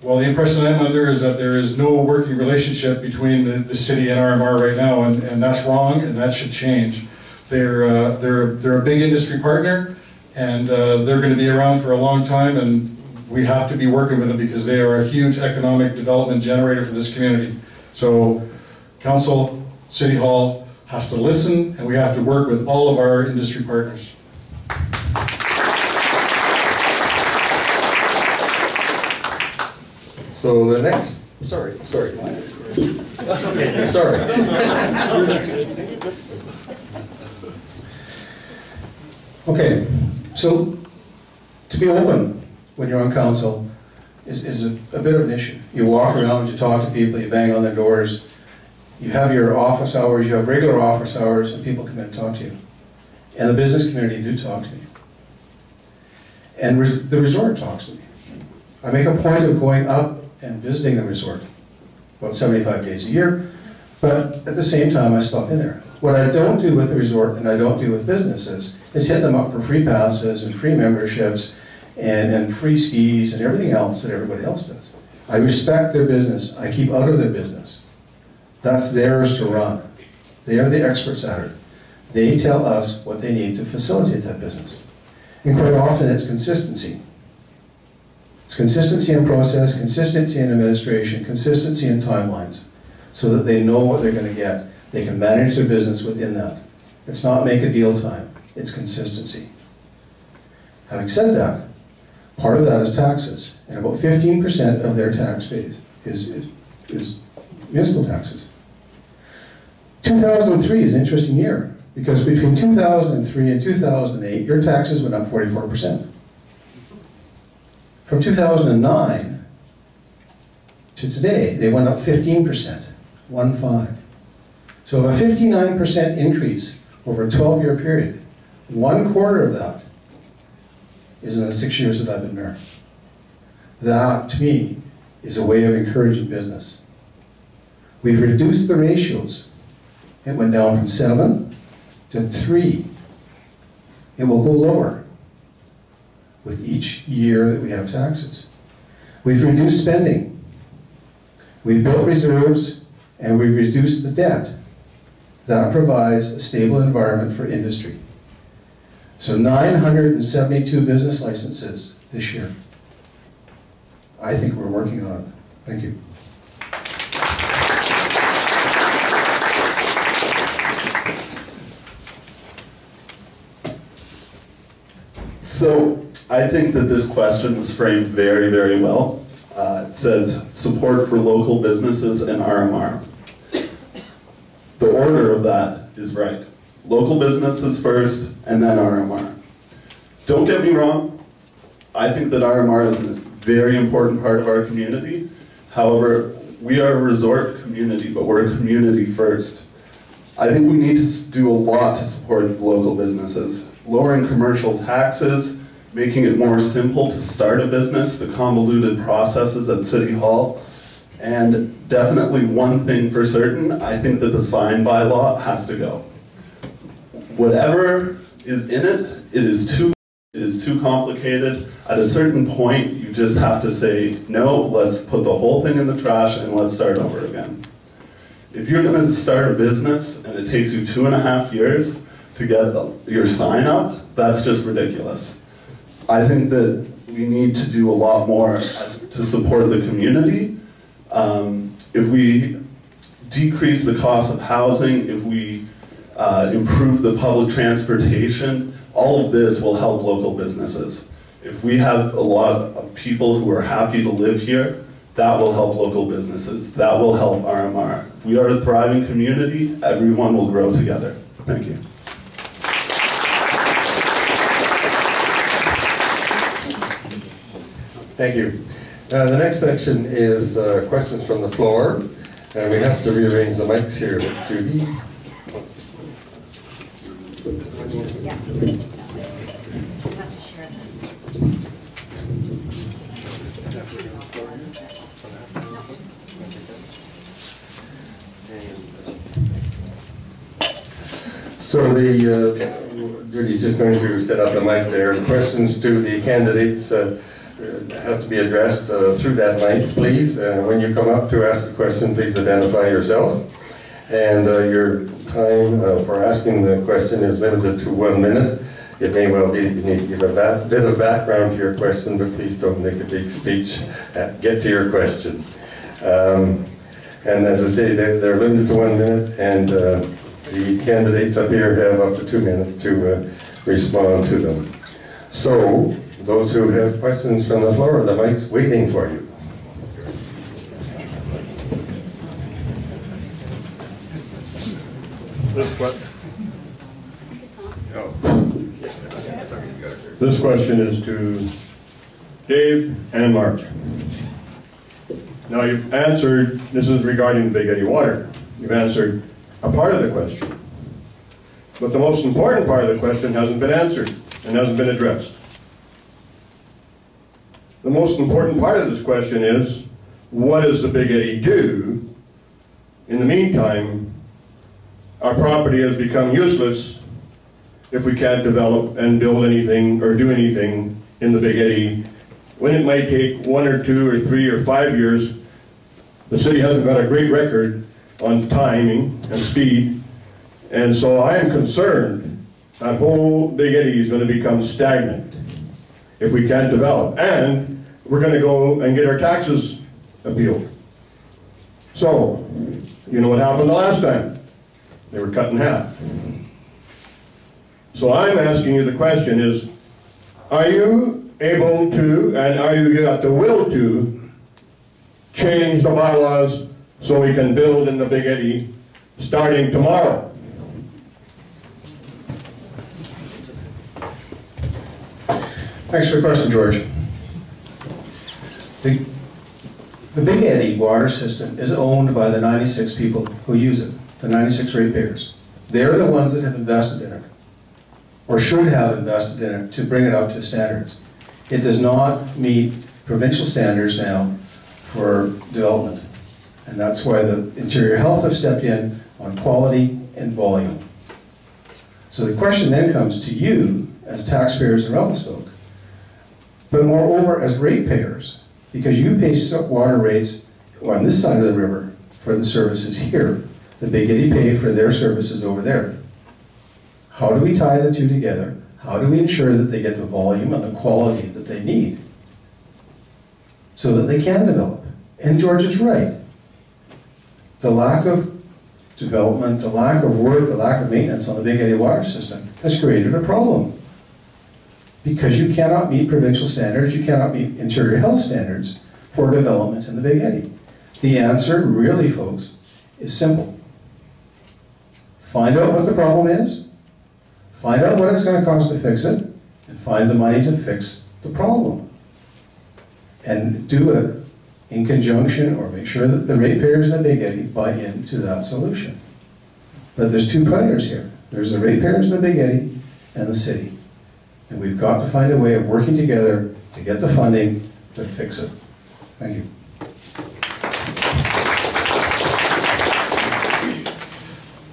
well, the impression I'm under is that there is no working relationship between the city and RMR right now, and that's wrong, and that should change. They're a big industry partner, and they're going to be around for a long time, and we have to be working with them because they are a huge economic development generator for this community. So council, city hall has to listen, and we have to work with all of our industry partners. So the next, sorry. Sorry. Okay, so to be open when you're on council is a bit of an issue. You walk around, you talk to people, you bang on their doors, you have your office hours, you have regular office hours, and people come in and talk to you. And the business community do talk to me. And the resort talks to me. I make a point of going up and visiting the resort about 75 days a year, but at the same time I stop in there. What I don't do with the resort and I don't do with businesses is hit them up for free passes and free memberships and free skis and everything else that everybody else does. I respect their business. I keep out of their business. That's theirs to run. They are the experts at it. They tell us what they need to facilitate that business. And quite often it's consistency. It's consistency in process, consistency in administration, consistency in timelines, so that they know what they're going to get. They can manage their business within that. It's not make a deal time, it's consistency. Having said that, part of that is taxes, and about 15% of their tax base is municipal taxes. 2003 is an interesting year, because between 2003 and 2008, your taxes went up 44%. From 2009 to today, they went up 15%, 1-5. So a 59% increase over a 12-year period. 1/4 of that is in the 6 years that I've been mayor. That, to me, is a way of encouraging business. We've reduced the ratios. It went down from 7 to 3. It will go lower with each year that we have taxes. We've reduced spending. We've built reserves, and we've reduced the debt. That provides a stable environment for industry. So 972 business licenses this year. I think we're working on it. Thank you. So I think that this question was framed very, very well. It says support for local businesses and RMR. The order of that is right. Local businesses first, and then RMR. Don't get me wrong, I think that RMR is a very important part of our community, However, we are a resort community, but we're a community first. I think we need to do a lot to support local businesses. Lowering commercial taxes, making it more simple to start a business, the convoluted processes at City Hall, and definitely one thing for certain, I think that the sign bylaw has to go. Whatever is in it, it is too complicated. At a certain point, you just have to say, no, let's put the whole thing in the trash and let's start over again. If you're going to start a business and it takes you 2.5 years to get your sign up, that's just ridiculous. I think that we need to do a lot more to support the community. If we decrease the cost of housing, if we improve the public transportation, all of this will help local businesses. If we have a lot of people who are happy to live here, that will help local businesses. That will help RMR. If we are a thriving community, everyone will grow together. Thank you. Thank you. The next section is questions from the floor. And we have to rearrange the mics here, Judy. Yeah. We'll have to share that. So Judy's just going to set up the mic there. Questions to the candidates have to be addressed through that mic, please. When you come up to ask a question, please identify yourself. And your time for asking the question is limited to 1 minute. It may well be you need to give a bit of background to your question, but please don't make a big speech. Get to your question. And as I say, they're limited to 1 minute, and the candidates up here have up to 2 minutes to respond to them. So, those who have questions from the floor, the mic's waiting for you. This question is to Dave and Mark. Now you've answered, this is regarding Big Eddy Water. You've answered a part of the question. But the most important part of the question hasn't been answered and hasn't been addressed. The most important part of this question is, what does the Big Eddy do? In the meantime, our property has become useless if we can't develop and build anything or do anything in the Big Eddy. When it might take 1 or 2 or 3 or 5 years, the city hasn't got a great record on timing and speed, and so I am concerned that whole Big Eddy is going to become stagnant if we can't develop, and we're going to go and get our taxes appealed. So, you know what happened the last time? They were cut in half. So I'm asking you, the question is, are you able to, and are you got the will to, change the bylaws so we can build in the Big Eddy starting tomorrow? Thanks for the question, George. The Big Eddy water system is owned by the 96 people who use it, the 96 ratepayers. They're the ones that have invested in it, or should have invested in it to bring it up to standards. It does not meet provincial standards now for development. And that's why the Interior Health have stepped in on quality and volume. So the question then comes to you as taxpayers in Revelstoke, but moreover as ratepayers, because you pay water rates on this side of the river for the services here. The Big Eddy pay for their services over there. How do we tie the two together? How do we ensure that they get the volume and the quality that they need so that they can develop? And George is right. The lack of development, the lack of work, the lack of maintenance on the Big Eddy water system has created a problem. Because you cannot meet provincial standards, you cannot meet Interior Health standards for development in the Big Eddy. The answer, really, folks, is simple. Find out what the problem is, find out what it's going to cost to fix it, and find the money to fix the problem. And do it in conjunction, or make sure that the ratepayers in the Big Eddy buy into that solution. But there's two players here. There's the ratepayers in the Big Eddy and the city. And we've got to find a way of working together to get the funding to fix it. Thank you.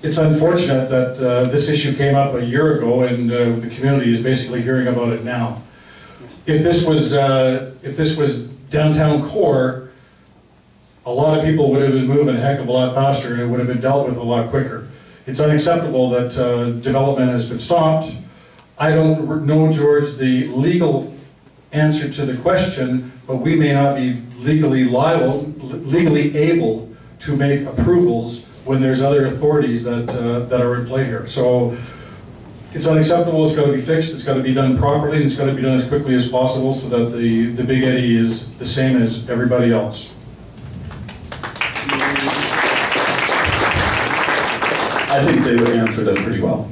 It's unfortunate that this issue came up a year ago and the community is basically hearing about it now. If this was downtown core, a lot of people would have been moving a heck of a lot faster and it would have been dealt with a lot quicker. It's unacceptable that development has been stopped. I don't know, George, the legal answer to the question, but we may not be legally able to make approvals when there's other authorities that are in play here. So it's unacceptable, it's got to be fixed, it's got to be done properly, and it's got to be done as quickly as possible so that the Big Eddy is the same as everybody else. I think David answered it pretty well.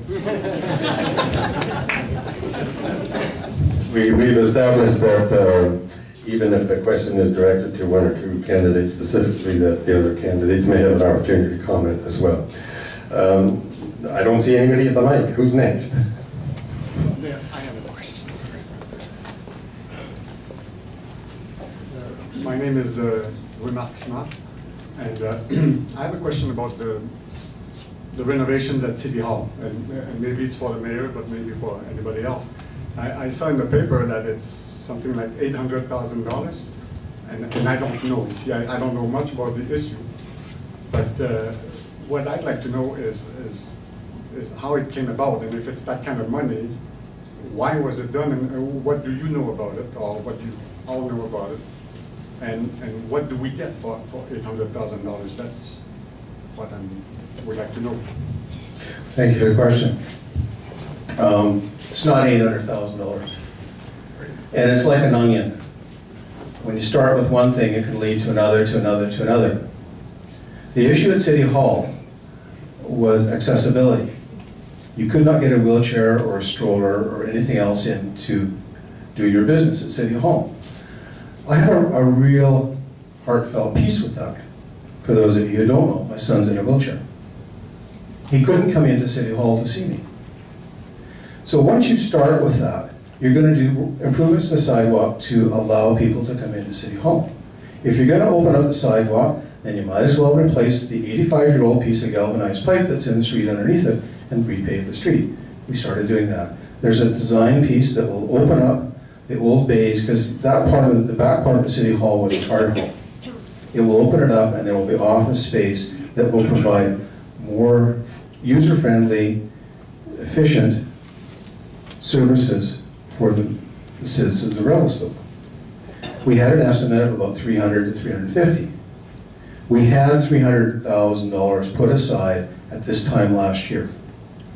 We've established that even if the question is directed to one or two candidates specifically, that the other candidates may have an opportunity to comment as well. I don't see anybody at the mic. Who's next? Yeah, I have a question. My name is Remarksma, and I have a question about the renovations at City Hall, and maybe it's for the mayor, but maybe for anybody else. I saw in the paper that it's something like $800,000, and I don't know. You see, I don't know much about the issue, but what I'd like to know is how it came about, and if it's that kind of money, why was it done, and what do you know about it, or what do you all know about it, and what do we get for $800,000? That's what I would like to know. Thank you for the question. It's not $800,000. And it's like an onion. When you start with one thing, it can lead to another, to another, to another. The issue at City Hall was accessibility. You could not get a wheelchair or a stroller or anything else in to do your business at City Hall. I have a real heartfelt piece with that. For those of you who don't know, my son's in a wheelchair. He couldn't come into City Hall to see me. So once you start with that, you're going to do improvements to the sidewalk to allow people to come into City Hall. If you're going to open up the sidewalk, then you might as well replace the 85-year-old piece of galvanized pipe that's in the street underneath it and repave the street. We started doing that. There's a design piece that will open up the old bays, because that part of the back part of the City Hall was a fire hall. It will open it up and there will be office space that will provide more user-friendly, efficient services for the citizens of Revelstoke. We had an estimate of about $300 to $350. We had $300,000 put aside at this time last year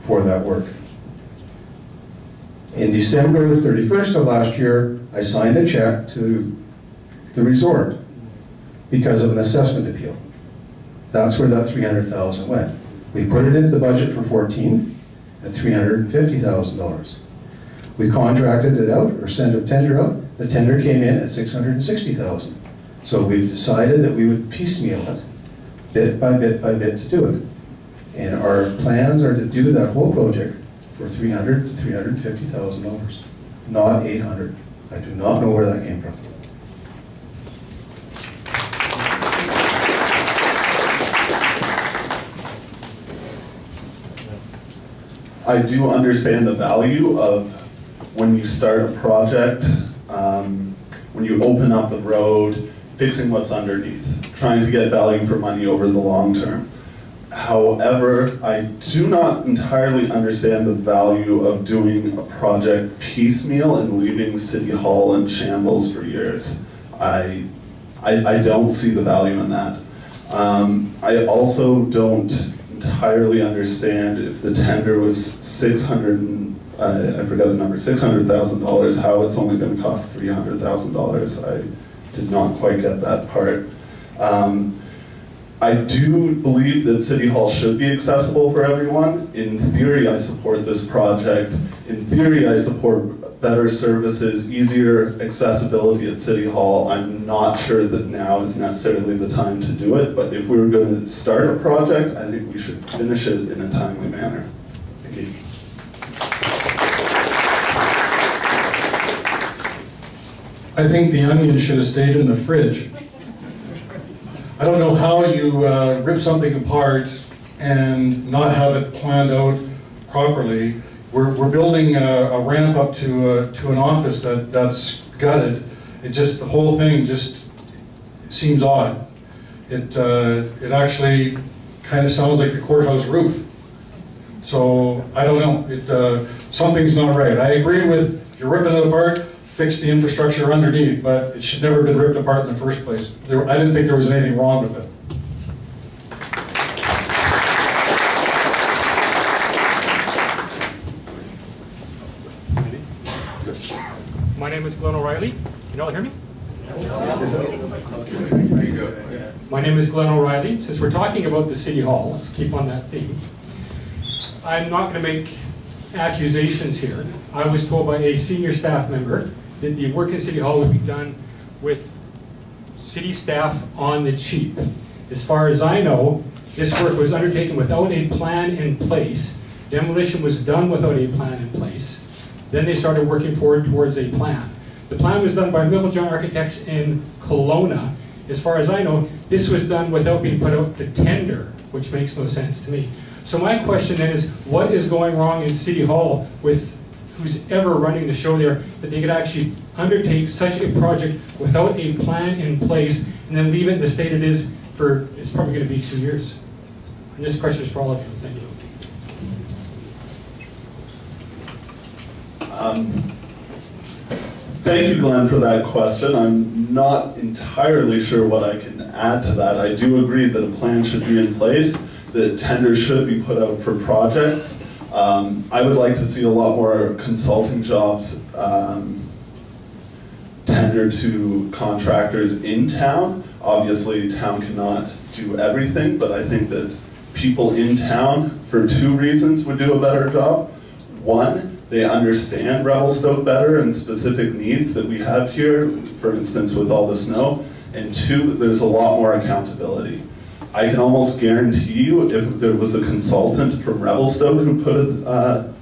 for that work. In December 31st of last year, I signed a check to the resort because of an assessment appeal. That's where that $300,000 went. We put it into the budget for 14 at $350,000. We contracted it out, or sent a tender out. The tender came in at $660,000. So we've decided that we would piecemeal it, bit by bit by bit, to do it. And our plans are to do that whole project for $300,000 to $350,000, not $800,000. I do not know where that came from. I do understand the value of when you start a project, when you open up the road, fixing what's underneath, trying to get value for money over the long term. However, I do not entirely understand the value of doing a project piecemeal and leaving City Hall in shambles for years. I don't see the value in that. I also don't entirely understand if the tender was I forgot the number, $600,000, how it's only going to cost $300,000. I did not quite get that part. I do believe that City Hall should be accessible for everyone. In theory, I support this project. In theory, I support better services, easier accessibility at City Hall. I'm not sure that now is necessarily the time to do it, but if we were going to start a project, I think we should finish it in a timely manner. Thank you. I think the onion should have stayed in the fridge. I don't know how you rip something apart and not have it planned out properly. We're building a ramp up to an office that's gutted. The whole thing just seems odd. It actually kind of sounds like the courthouse roof. So I don't know. Something's not right. I agree with, if you're ripping it apart, fix the infrastructure underneath, but it should never have been ripped apart in the first place. I didn't think there was anything wrong with it. My name is Glenn O'Reilly. Can you all hear me? My name is Glenn O'Reilly. Since we're talking about the City Hall, let's keep on that theme. I'm not going to make accusations here. I was told by a senior staff member that the work in City Hall would be done with city staff on the cheap. As far as I know, this work was undertaken without a plan in place. Demolition was done without a plan in place. Then they started working forward towards a plan. The plan was done by Middlejohn Architects in Kelowna. As far as I know, this was done without being put out to tender, which makes no sense to me. So my question then is, what is going wrong in City Hall with who's ever running the show there, that they could actually undertake such a project without a plan in place and then leave it in the state it is for, it's probably going to be 2 years. And this question is for all of you. Thank you. Thank you, Glenn, for that question. I'm not entirely sure what I can add to that. I do agree that a plan should be in place, that tenders should be put out for projects. I would like to see a lot more consulting jobs tendered to contractors in town. Obviously, town cannot do everything, but I think that people in town, for 2 reasons, would do a better job. One, they understand Revelstoke better and specific needs that we have here, for instance, with all the snow. And 2, there's a lot more accountability. I can almost guarantee you, if there was a consultant from Revelstoke who put an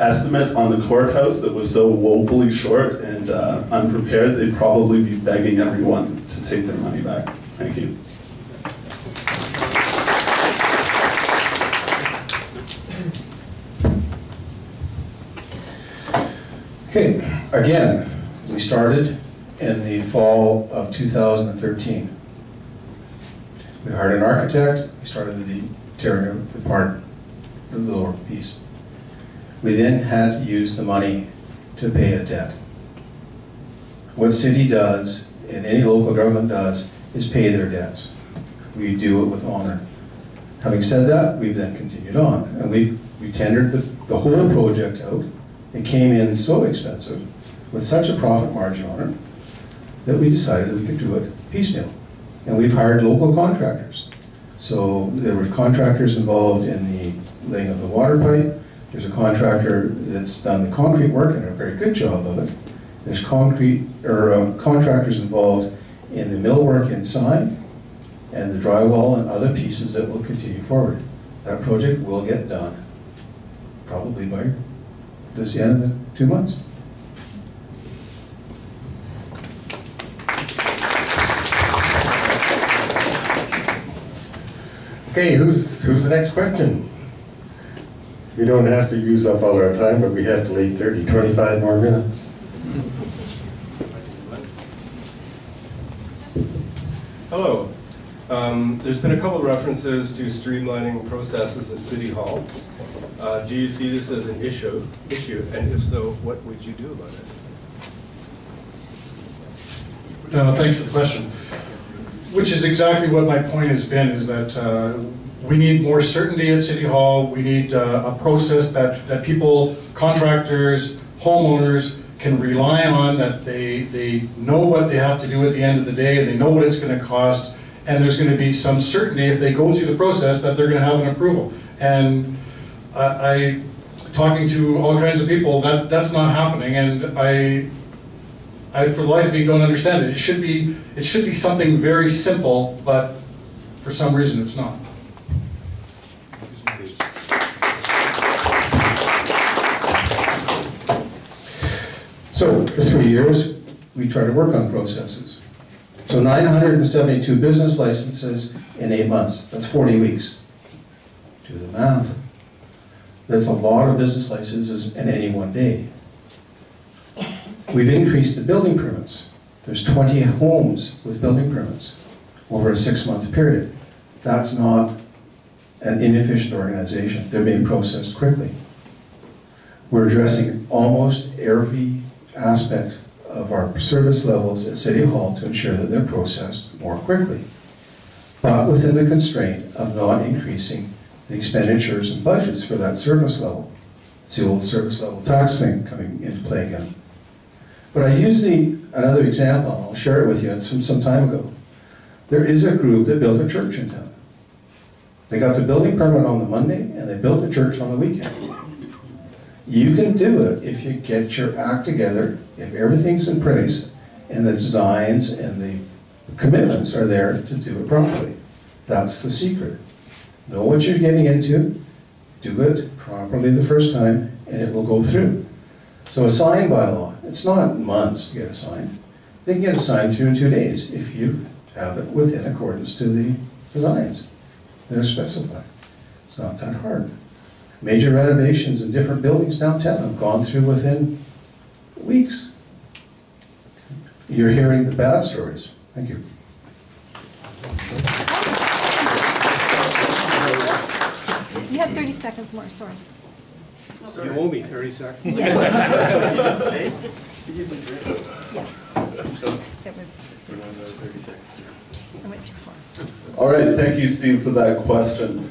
estimate on the courthouse that was so woefully short and unprepared, they'd probably be begging everyone to take their money back. Thank you. Okay, again, we started in the fall of 2013. We hired an architect, we started the tearing apart the lower piece. We then had to use the money to pay a debt. What city does, and any local government does, is pay their debts. We do it with honor. Having said that, we've then continued on, and we tendered the whole project out. It came in so expensive, with such a profit margin on it, that we decided that we could do it piecemeal. And we've hired local contractors. So there were contractors involved in the laying of the water pipe. There's a contractor that's done the concrete work and a very good job of it. There's contractors involved in the millwork inside and the drywall and other pieces that will continue forward. That project will get done, probably by this end of the 2 months. Okay, who's the next question? We don't have to use up all our time, but we have to leave 25 more minutes. Hello. There's been a couple of references to streamlining processes at City Hall. Do you see this as an issue? And if so, what would you do about it? Thanks for the question. Which is exactly what my point has been, is that we need more certainty at City Hall. We need a process that people, contractors, homeowners can rely on, that they know what they have to do at the end of the day, and they know what it's going to cost, and there's going to be some certainty if they go through the process that they're going to have an approval. And I talking to all kinds of people, that's not happening, and I for the life of me don't understand it. It should be something very simple, but for some reason it's not. So for 3 years, we tried to work on processes. So 972 business licenses in 8 months. That's 40 weeks. Do the math. That's a lot of business licenses in any one day. We've increased the building permits. There's 20 homes with building permits over a 6-month period. That's not an inefficient organization. They're being processed quickly. We're addressing almost every aspect of our service levels at City Hall to ensure that they're processed more quickly, but within the constraint of not increasing the expenditures and budgets for that service level. It's the old service level tax thing coming into play again. But I use another example, I'll share it with you, it's from some time ago. There is a group that built a church in town. They got the building permit on the Monday and they built the church on the weekend. You can do it if you get your act together, if everything's in place, and the designs and the commitments are there to do it properly. That's the secret. Know what you're getting into, do it properly the first time, and it will go through. So a sign bylaw, it's not months to get a sign. They can get a sign through in 2 days if you have it within accordance to the designs that are specified. It's not that hard. Major renovations in different buildings downtown have gone through within weeks. You're hearing the bad stories. Thank you. You have 30 seconds more, sorry. You owe me 30 seconds. Yeah. Yeah. It was 30 seconds. I went too far. All right, thank you, Steve, for that question.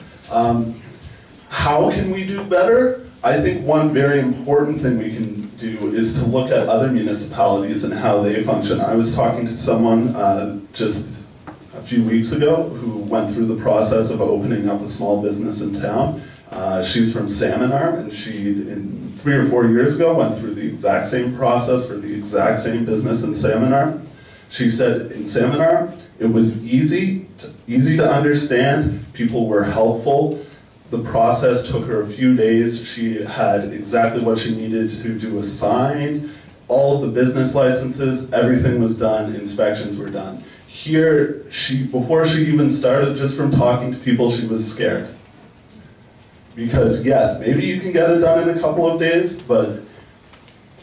How can we do better? I think one very important thing we can do is to look at other municipalities and how they function. I was talking to someone just a few weeks ago who went through the process of opening up a small business in town. She's from Salmon Arm, and she, 3 or 4 years ago, went through the exact same process for the exact same business in Salmon Arm. She said in Salmon Arm, it was easy to understand, people were helpful. The process took her a few days. She had exactly what she needed to do a sign. All of the business licenses, everything was done, inspections were done. Here, before she even started, just from talking to people, she was scared. Because yes, maybe you can get it done in a couple of days, but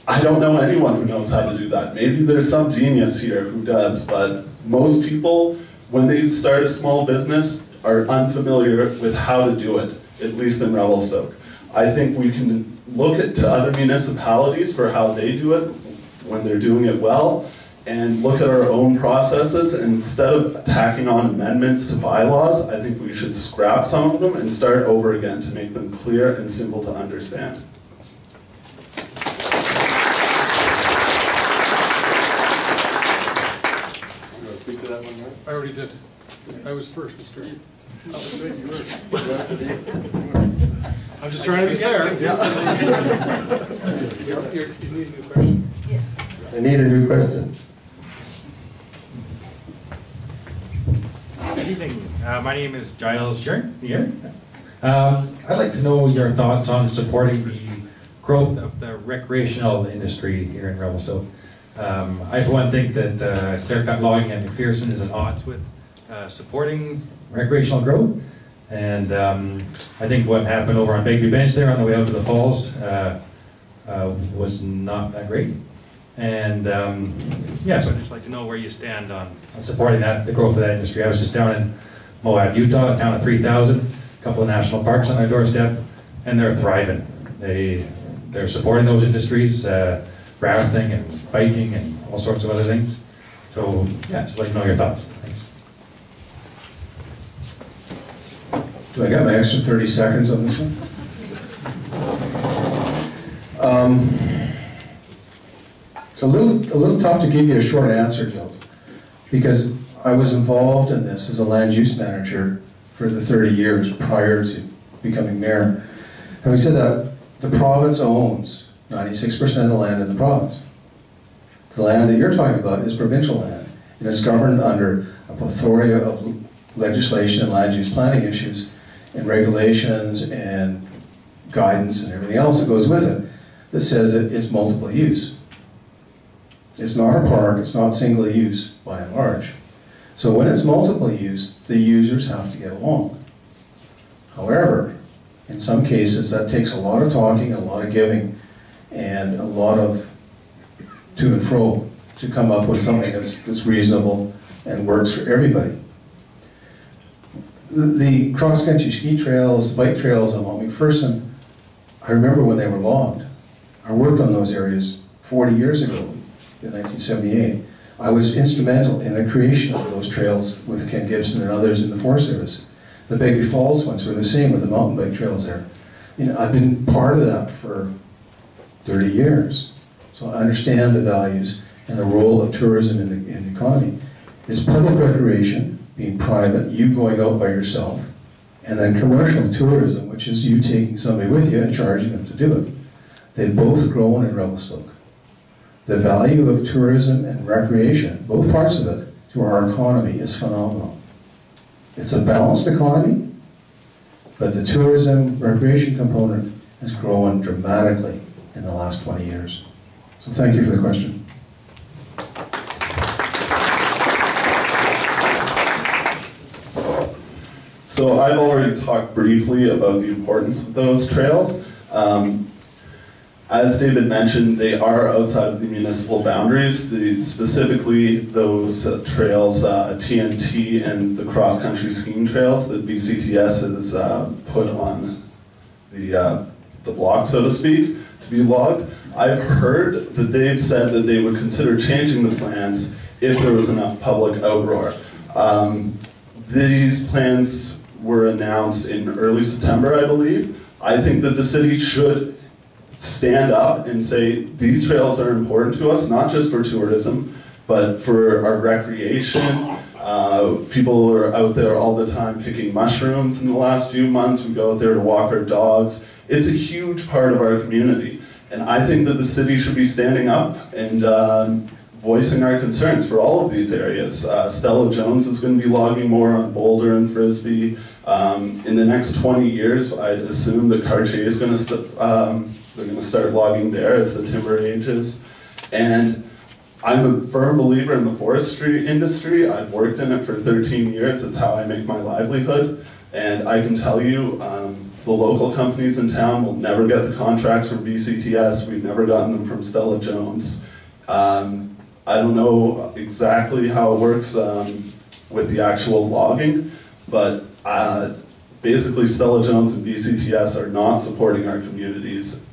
I don't know anyone who knows how to do that. Maybe there's some genius here who does, but most people, when they start a small business, are unfamiliar with how to do it, at least in Revelstoke. I think we can look to other municipalities for how they do it when they're doing it well, and look at our own processes, and instead of tacking on amendments to bylaws, I think we should scrap some of them and start over again to make them clear and simple to understand. You want to speak to that one, Mark? I already did. I was first, Mr. I'm just trying to be fair. You need a new question. I need a new question. Good evening. My name is Giles here. I'd like to know your thoughts on supporting the growth of the recreational industry here in Revelstoke. I, for one, think that clear-cut logging at McPherson is at odds with supporting recreational growth. And I think what happened over on Begbie Bench there on the way out to the falls was not that great. And yeah, so I'd just like to know where you stand on supporting the growth of that industry. I was just down in Moab, Utah, a town of 3,000, a couple of national parks on their doorstep, and they're thriving. They're supporting those industries, rafting and biking and all sorts of other things. So yeah, just like to know your thoughts. Thanks. Do I get my extra 30 seconds on this one? It's a little tough to give you a short answer, Gilles, because I was involved in this as a land use manager for the 30 years prior to becoming mayor. Having said that, the province owns 96% of the land in the province. The land that you're talking about is provincial land, and it's governed under a plethora of legislation and land use planning issues and regulations and guidance and everything else that goes with it that says that it's multiple use. It's not a park, it's not single use by and large. So when it's multiple use, the users have to get along. However, in some cases that takes a lot of talking, a lot of giving, and a lot of to and fro to come up with something that's reasonable and works for everybody. The cross-country ski trails, the bike trails on Mount McPherson, I remember when they were logged. I worked on those areas 40 years ago, in 1978. I was instrumental in the creation of those trails with Ken Gibson and others in the Forest Service. The Begbie Falls ones were the same with the mountain bike trails there. You know, I've been part of that for 30 years. So I understand the values and the role of tourism in the economy. It's public recreation, being private, you going out by yourself, and then commercial tourism, which is you taking somebody with you and charging them to do it. They've both grown in Revelstoke. The value of tourism and recreation, both parts of it, to our economy is phenomenal. It's a balanced economy, but the tourism recreation component has grown dramatically in the last 20 years. So thank you for the question. So I've already talked briefly about the importance of those trails. As David mentioned, they are outside of the municipal boundaries. Specifically, those trails, TNT and the cross-country skiing trails that BCTS has put on the block, so to speak, to be logged. I've heard that they've said that they would consider changing the plans if there was enough public outroar. These plans were announced in early September, I believe. I think that the city should stand up and say, these trails are important to us, not just for tourism, but for our recreation. People are out there all the time picking mushrooms in the last few months. We go out there to walk our dogs. It's a huge part of our community. And I think that the city should be standing up and voicing our concerns for all of these areas. Stella Jones is going to be logging more on Boulder and Frisbee. In the next 20 years, I'd assume that Cartier is going to they're going to start logging there as the timber ages. And I'm a firm believer in the forestry industry. I've worked in it for 13 years. It's how I make my livelihood. And I can tell you, the local companies in town will never get the contracts from BCTS. We've never gotten them from Stella Jones. I don't know exactly how it works with the actual logging, but basically Stella Jones and BCTS are not supporting our communities.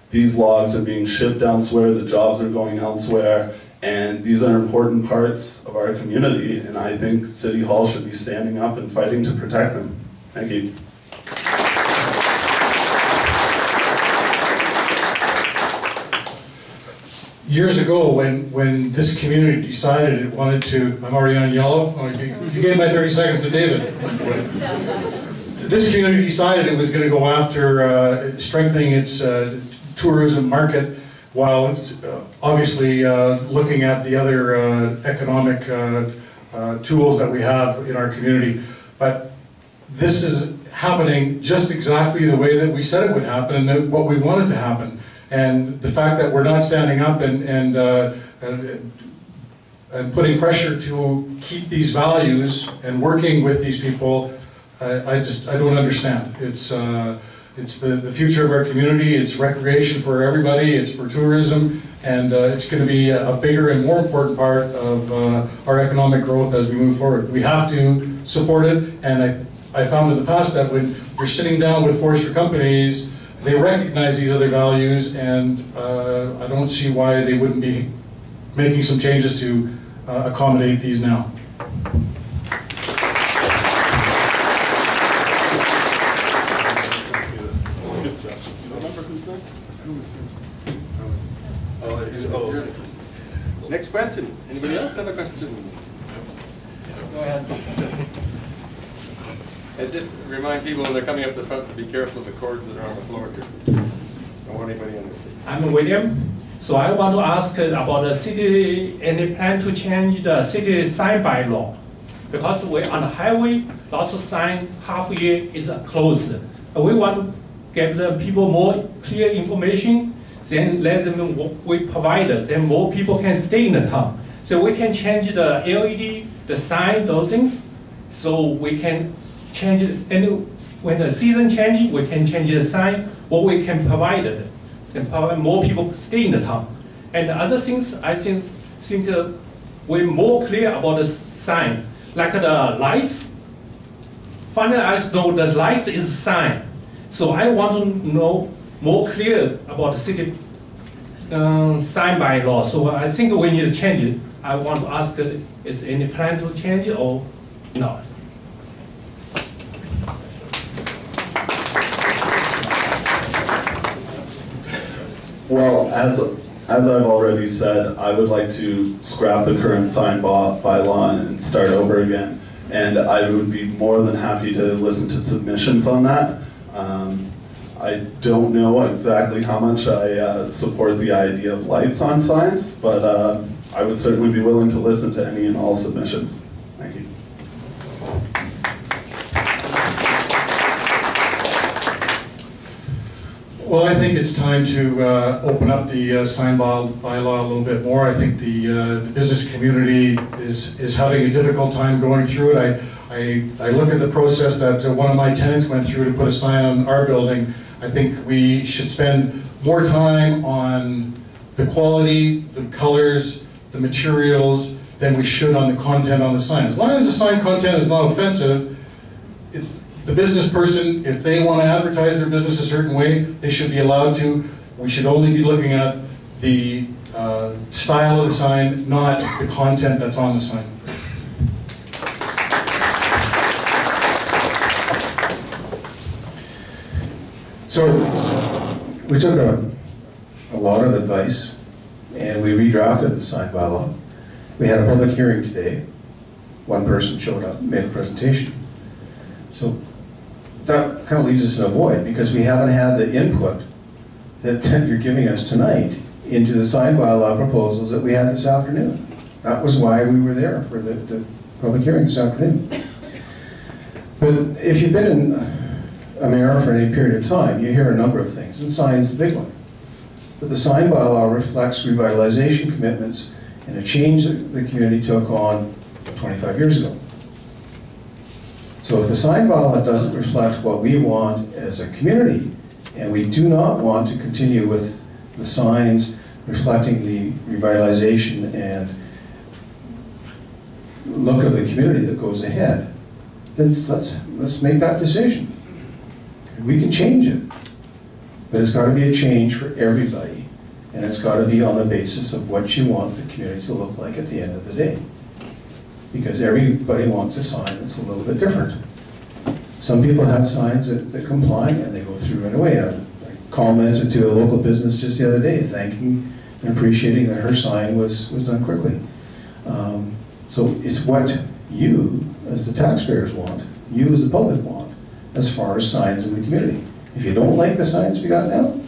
These logs are being shipped elsewhere, the jobs are going elsewhere, and these are important parts of our community, and I think City Hall should be standing up and fighting to protect them. Thank you. Years ago, when this community decided it wanted to, I'm already on yellow, oh, you gave my 30 seconds to David. This community decided it was going to go after strengthening its tourism market, while obviously looking at the other economic tools that we have in our community. But this is happening just exactly the way that we said it would happen and what we wanted to happen. And the fact that we're not standing up and putting pressure to keep these values and working with these people, I don't understand. It's the future of our community, it's recreation for everybody, it's for tourism, and it's going to be a bigger and more important part of our economic growth as we move forward. We have to support it, and I found in the past that when you're sitting down with forestry companies, they recognize these other values, and I don't see why they wouldn't be making some changes to accommodate these now. Next question. Anybody else have a question? Go ahead. And just remind people when they're coming up the front to be careful of the cords that are on the floor here. Or anybody under, please. I'm William. So I want to ask about the city, any plan to change the city sign bylaw? Because we on the highway, lots of sign half year is closed. We want to give the people more clear information, then let them we provide, then more people can stay in the town. So we can change the LED, the sign, those things. So we can change it, and when the season changes, we can change the sign, or we can provide it. Then provide more people stay in the town. And the other things, I think we're more clear about the sign, like the lights. Finally, I know the lights is a sign. So I want to know more clear about the city sign bylaw. So I think we need to change it. I want to ask, is any plan to change it or not? Well, as I've already said, I would like to scrap the current sign bylaw and start over again. And I would be more than happy to listen to submissions on that. I don't know exactly how much I support the idea of lights on signs, but I would certainly be willing to listen to any and all submissions. Thank you. Well, I think it's time to open up the sign bylaw a little bit more. I think the business community is having a difficult time going through it. I look at the process that one of my tenants went through to put a sign on our building. I think we should spend more time on the quality, the colors, the materials than we should on the content on the sign. As long as the sign content is not offensive, the business person, if they want to advertise their business a certain way, they should be allowed to. We should only be looking at the style of the sign, not the content that's on the sign. So we took a lot of advice and we redrafted the sign bylaw. We had a public hearing today. One person showed up, made a presentation. So that kind of leaves us in a void because we haven't had the input that you're giving us tonight into the sign bylaw proposals that we had this afternoon. That was why we were there for the public hearing this afternoon. But if you've been in a mayor for any period of time, you hear a number of things, and sign's the big one. But the sign bylaw reflects revitalization commitments and a change that the community took on 25 years ago. So if the sign bylaw doesn't reflect what we want as a community, and we do not want to continue with the signs reflecting the revitalization and look of the community that goes ahead, then let's make that decision. We can change it, but it's got to be a change for everybody, and it's got to be on the basis of what you want the community to look like at the end of the day. Because everybody wants a sign that's a little bit different. Some people have signs that comply and they go through right away. I commented to a local business just the other day, thanking and appreciating that her sign was done quickly. So it's what you, as the taxpayers, want, you as the public want, as far as signs in the community. If you don't like the signs we got now,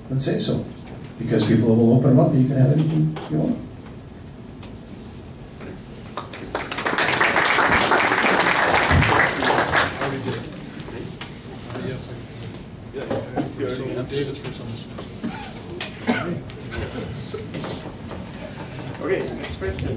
then say so. Because people will open them up and you can have anything you want. David's first on this one. Okay, next question.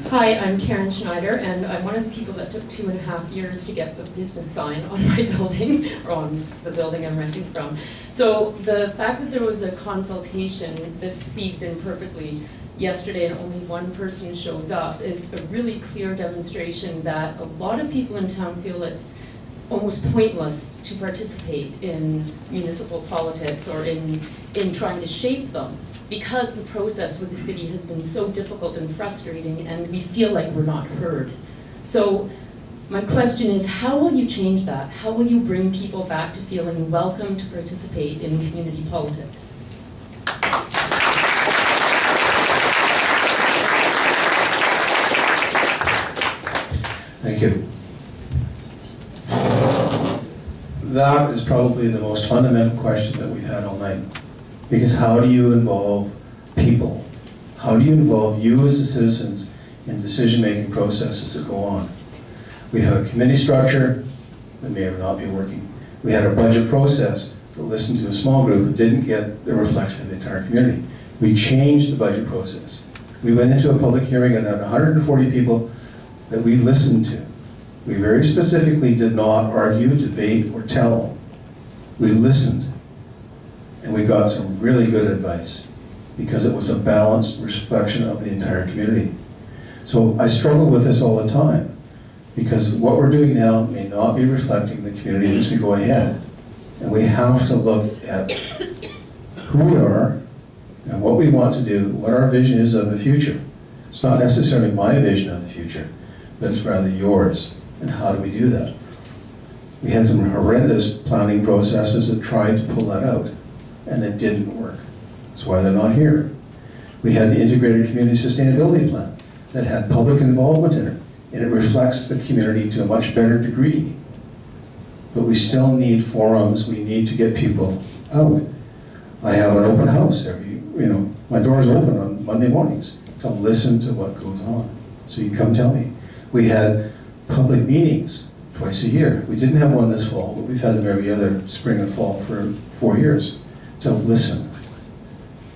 Hi, I'm Karen Schneider, and I'm one of the people that took 2.5 years to get the business sign on my building, or on the building I'm renting from. So the fact that there was a consultation, this feeds in perfectly. Yesterday and only one person shows up is a really clear demonstration that a lot of people in town feel it's almost pointless to participate in municipal politics or in trying to shape them, because the process with the city has been so difficult and frustrating and we feel like we're not heard. So my question is, how will you change that? How will you bring people back to feeling welcome to participate in community politics? Thank you. that is probably the most fundamental question that we've had all night. Because how do you involve people? How do you involve you as the citizens in decision-making processes that go on? We have a committee structure that may or may not be working. We had a budget process that listened to a small group that didn't get the reflection of the entire community. We changed the budget process. We went into a public hearing and had 140 people that we listened to. We very specifically did not argue, debate, or tell. We listened. And we got some really good advice because it was a balanced reflection of the entire community. So I struggle with this all the time because what we're doing now may not be reflecting the community as we go ahead. And we have to look at who we are and what we want to do, what our vision is of the future. It's not necessarily my vision of the future, but it's rather yours. And how do we do that? We had some horrendous planning processes that tried to pull that out, and it didn't work. That's why they're not here. We had the Integrated Community Sustainability Plan that had public involvement in it, and it reflects the community to a much better degree. But we still need forums, we need to get people out. I have an open house my door is open on Monday mornings to listen to what goes on. So you come tell me. We had public meetings twice a year. We didn't have one this fall, but we've had them every other spring and fall for 4 years to listen.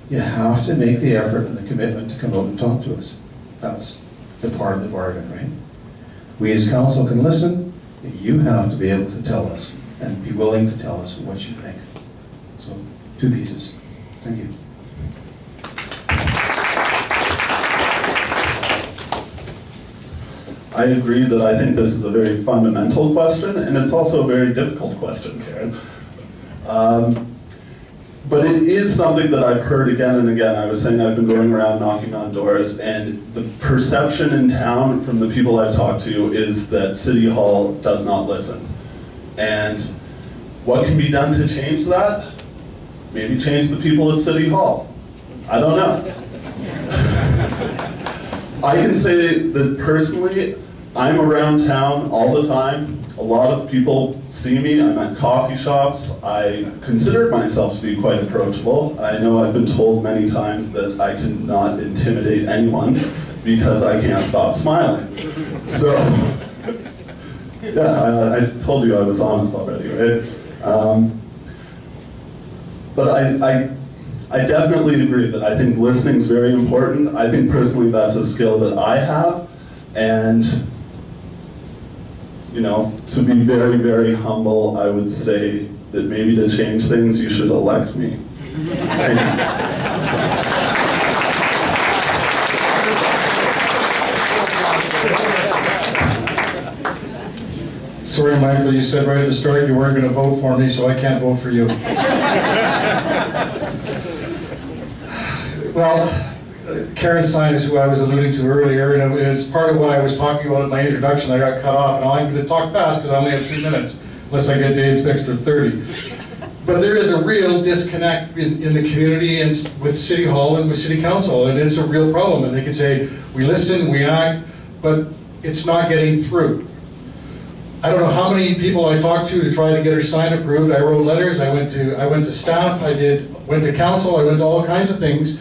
You have to make the effort and the commitment to come out and talk to us. That's the part of the bargain, right? We as council can listen, but you have to be able to tell us and be willing to tell us what you think. So, 2 pieces. Thank you. I agree that I think this is a very fundamental question, and it's also a very difficult question, Karen. But it is something that I've heard again and again. I was saying I've been going around knocking on doors, and the perception in town from the people I've talked to is that City Hall does not listen. And what can be done to change that? Maybe change the people at City Hall. I don't know. I can say that personally, I'm around town all the time. A lot of people see me. I'm at coffee shops. I consider myself to be quite approachable. I know I've been told many times that I cannot intimidate anyone because I can't stop smiling. So, yeah, I told you I was honest already, right? But I definitely agree that I think listening is very important. I think personally that's a skill that I have. And, to be very, very humble, I would say that maybe to change things, you should elect me. Sorry, Michael, you said right at the start you weren't going to vote for me, so I can't vote for you. Well, Karen Stein is who I was alluding to earlier, and it's part of what I was talking about in my introduction. I got cut off, and I'm going to talk fast because I only have 2 minutes, unless I get Dave's extra 30. But there is a real disconnect in the community and with City Hall and with City Council, and it's a real problem. And they can say, we listen, we act, but it's not getting through. I don't know how many people I talked to try to get her sign approved. I wrote letters, I went to staff, went to council, I went to all kinds of things.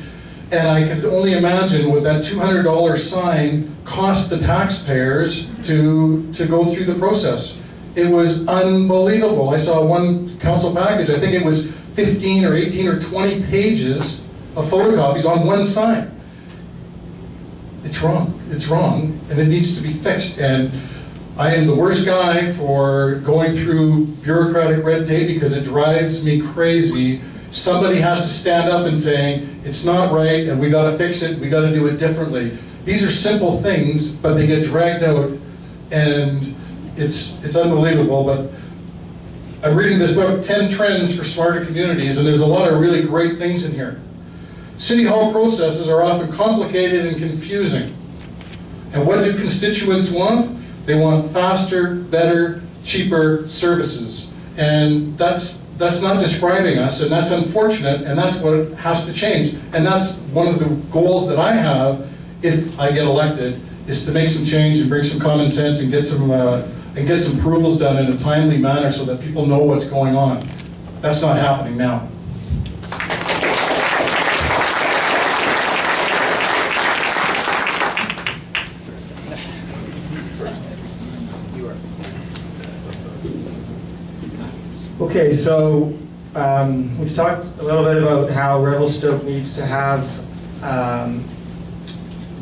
And I could only imagine what that $200 sign cost the taxpayers to go through the process. It was unbelievable. I saw one council package, I think it was 15 or 18 or 20 pages of photocopies on one sign. It's wrong, and it needs to be fixed. And I am the worst guy for going through bureaucratic red tape because it drives me crazy. Somebody has to stand up and saying, it's not right and we got to fix it, we got to do it differently. These are simple things, but they get dragged out, and it's unbelievable. But I'm reading this book, 10 Trends for Smarter Communities, and there's a lot of really great things in here. City Hall processes are often complicated and confusing. And what do constituents want? They want faster, better, cheaper services. And that's not describing us, and that's unfortunate, and that's what has to change. And that's one of the goals that I have, if I get elected, is to make some change and bring some common sense and get some and get some approvals done in a timely manner so that people know what's going on. That's not happening now. Okay, so we've talked a little bit about how Revelstoke needs to have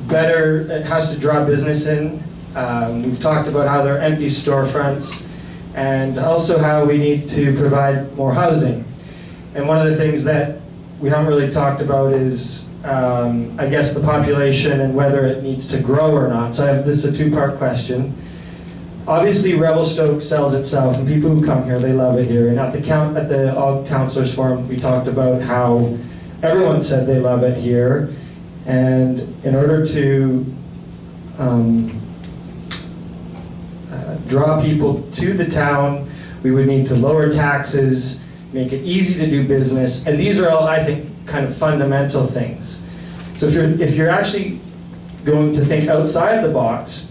it has to draw business in. We've talked about how there are empty storefronts, and also how we need to provide more housing. And one of the things that we haven't really talked about is, I guess, the population and whether it needs to grow or not. So this is a two-part question. Obviously, Revelstoke sells itself, and people who come here, they love it here. And at the All Councillors Forum, we talked about how everyone said they love it here. And in order to draw people to the town, we would need to lower taxes, make it easy to do business, and these are all, I think, kind of fundamental things. So if you're actually going to think outside the box,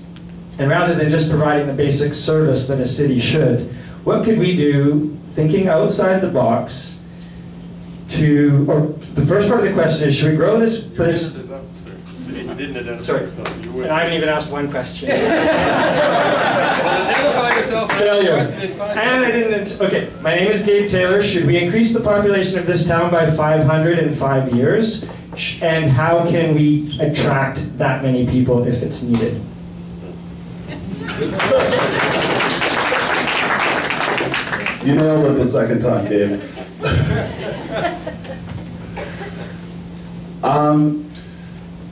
and rather than just providing the basic service that a city should, what could we do, thinking outside the box, or the first part of the question is, should we grow this? You didn't identify Sorry, yourself. and I haven't even asked one question. Well, identify yourself and ask the question in 5 And I didn't, okay, my name is Gabe Taylor. Should we increase the population of this town by 500 in 5 years? And how can we attract that many people if it's needed? You nailed it the second time, Gabe.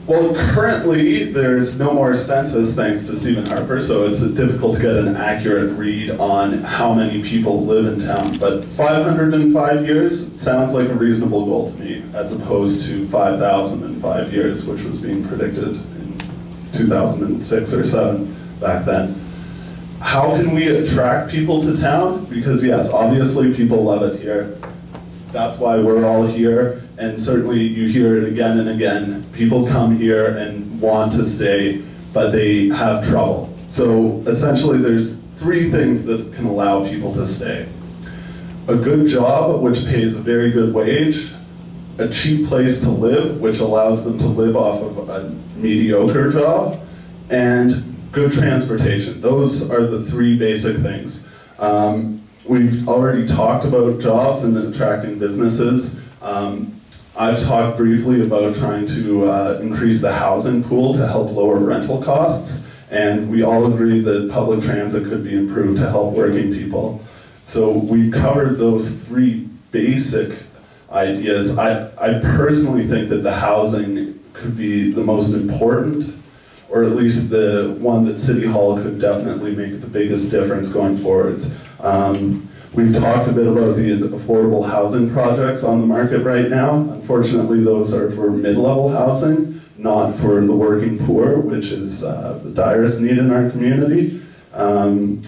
Well, currently there's no more census thanks to Stephen Harper, so it's difficult to get an accurate read on how many people live in town. But 505 years sounds like a reasonable goal to me, as opposed to 5,000 in 5 years, which was being predicted in 2006 or 7 back then. How can we attract people to town? Because yes, obviously people love it here. That's why we're all here, and certainly you hear it again and again. People come here and want to stay, but they have trouble. So essentially there's 3 things that can allow people to stay. A good job, which pays a very good wage, a cheap place to live, which allows them to live off of a mediocre job, and good transportation. Those are the 3 basic things. We've already talked about jobs and attracting businesses. I've talked briefly about trying to increase the housing pool to help lower rental costs, and we all agree that public transit could be improved to help working people. So we've covered those 3 basic ideas. I personally think that the housing could be the most important, or at least the one that City Hall could definitely make the biggest difference going forward. We've talked a bit about the affordable housing projects on the market right now. Unfortunately, those are for mid-level housing, not for the working poor, which is the direst need in our community. And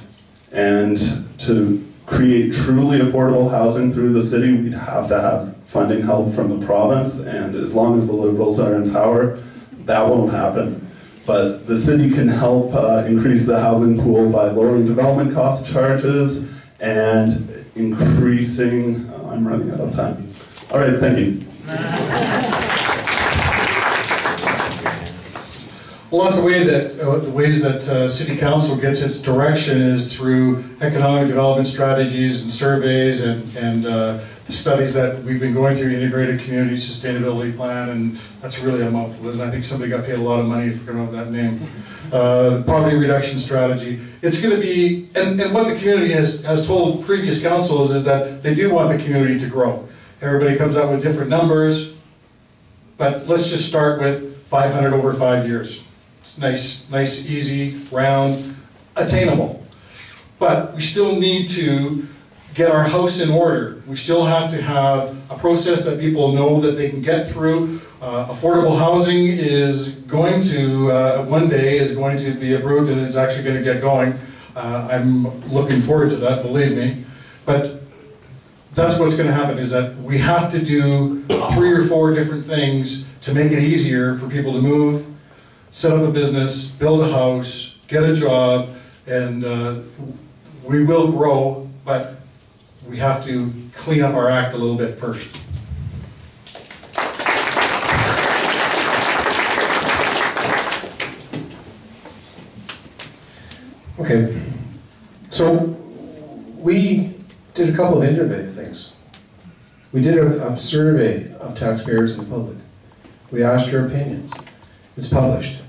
to create truly affordable housing through the city, we'd have to have funding help from the province, and as long as the Liberals are in power, that won't happen. But the city can help increase the housing pool by lowering development cost charges and increasing, I'm running out of time. All right, thank you. Well, lots of ways that City Council gets its direction is through economic development strategies and surveys and the studies that we've been going through, integrated community sustainability plan, and that's really a mouthful, isn't it? I think somebody got paid a lot of money for coming up with that name. Poverty reduction strategy. It's going to be, and what the community has told previous councils is that they do want the community to grow. Everybody comes out with different numbers, but let's just start with 500 over 5 years. It's nice, easy, round, attainable. But we still need to get our house in order. We still have to have a process that people know that they can get through. Affordable housing is going to, one day is going to be approved, and it's actually going to get going. I'm looking forward to that, believe me. But that's what's going to happen, is that we have to do 3 or 4 different things to make it easier for people to move, set up a business, build a house, get a job, And we will grow, but we have to clean up our act a little bit first. Okay, so we did a couple of innovative things. We did a survey of taxpayers and the public. We asked your opinions. It's published.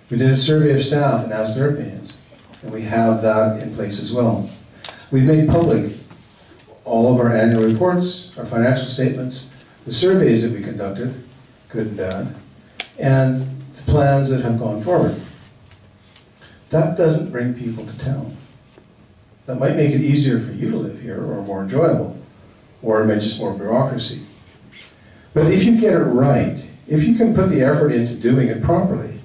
We did a survey of staff and asked their opinions, and we have that in place as well. We've made public all of our annual reports, our financial statements, the surveys that we conducted, good and bad, and the plans that have gone forward. That doesn't bring people to town. That might make it easier for you to live here, or more enjoyable, or it may just more bureaucracy. But if you get it right, if you can put the effort into doing it properly,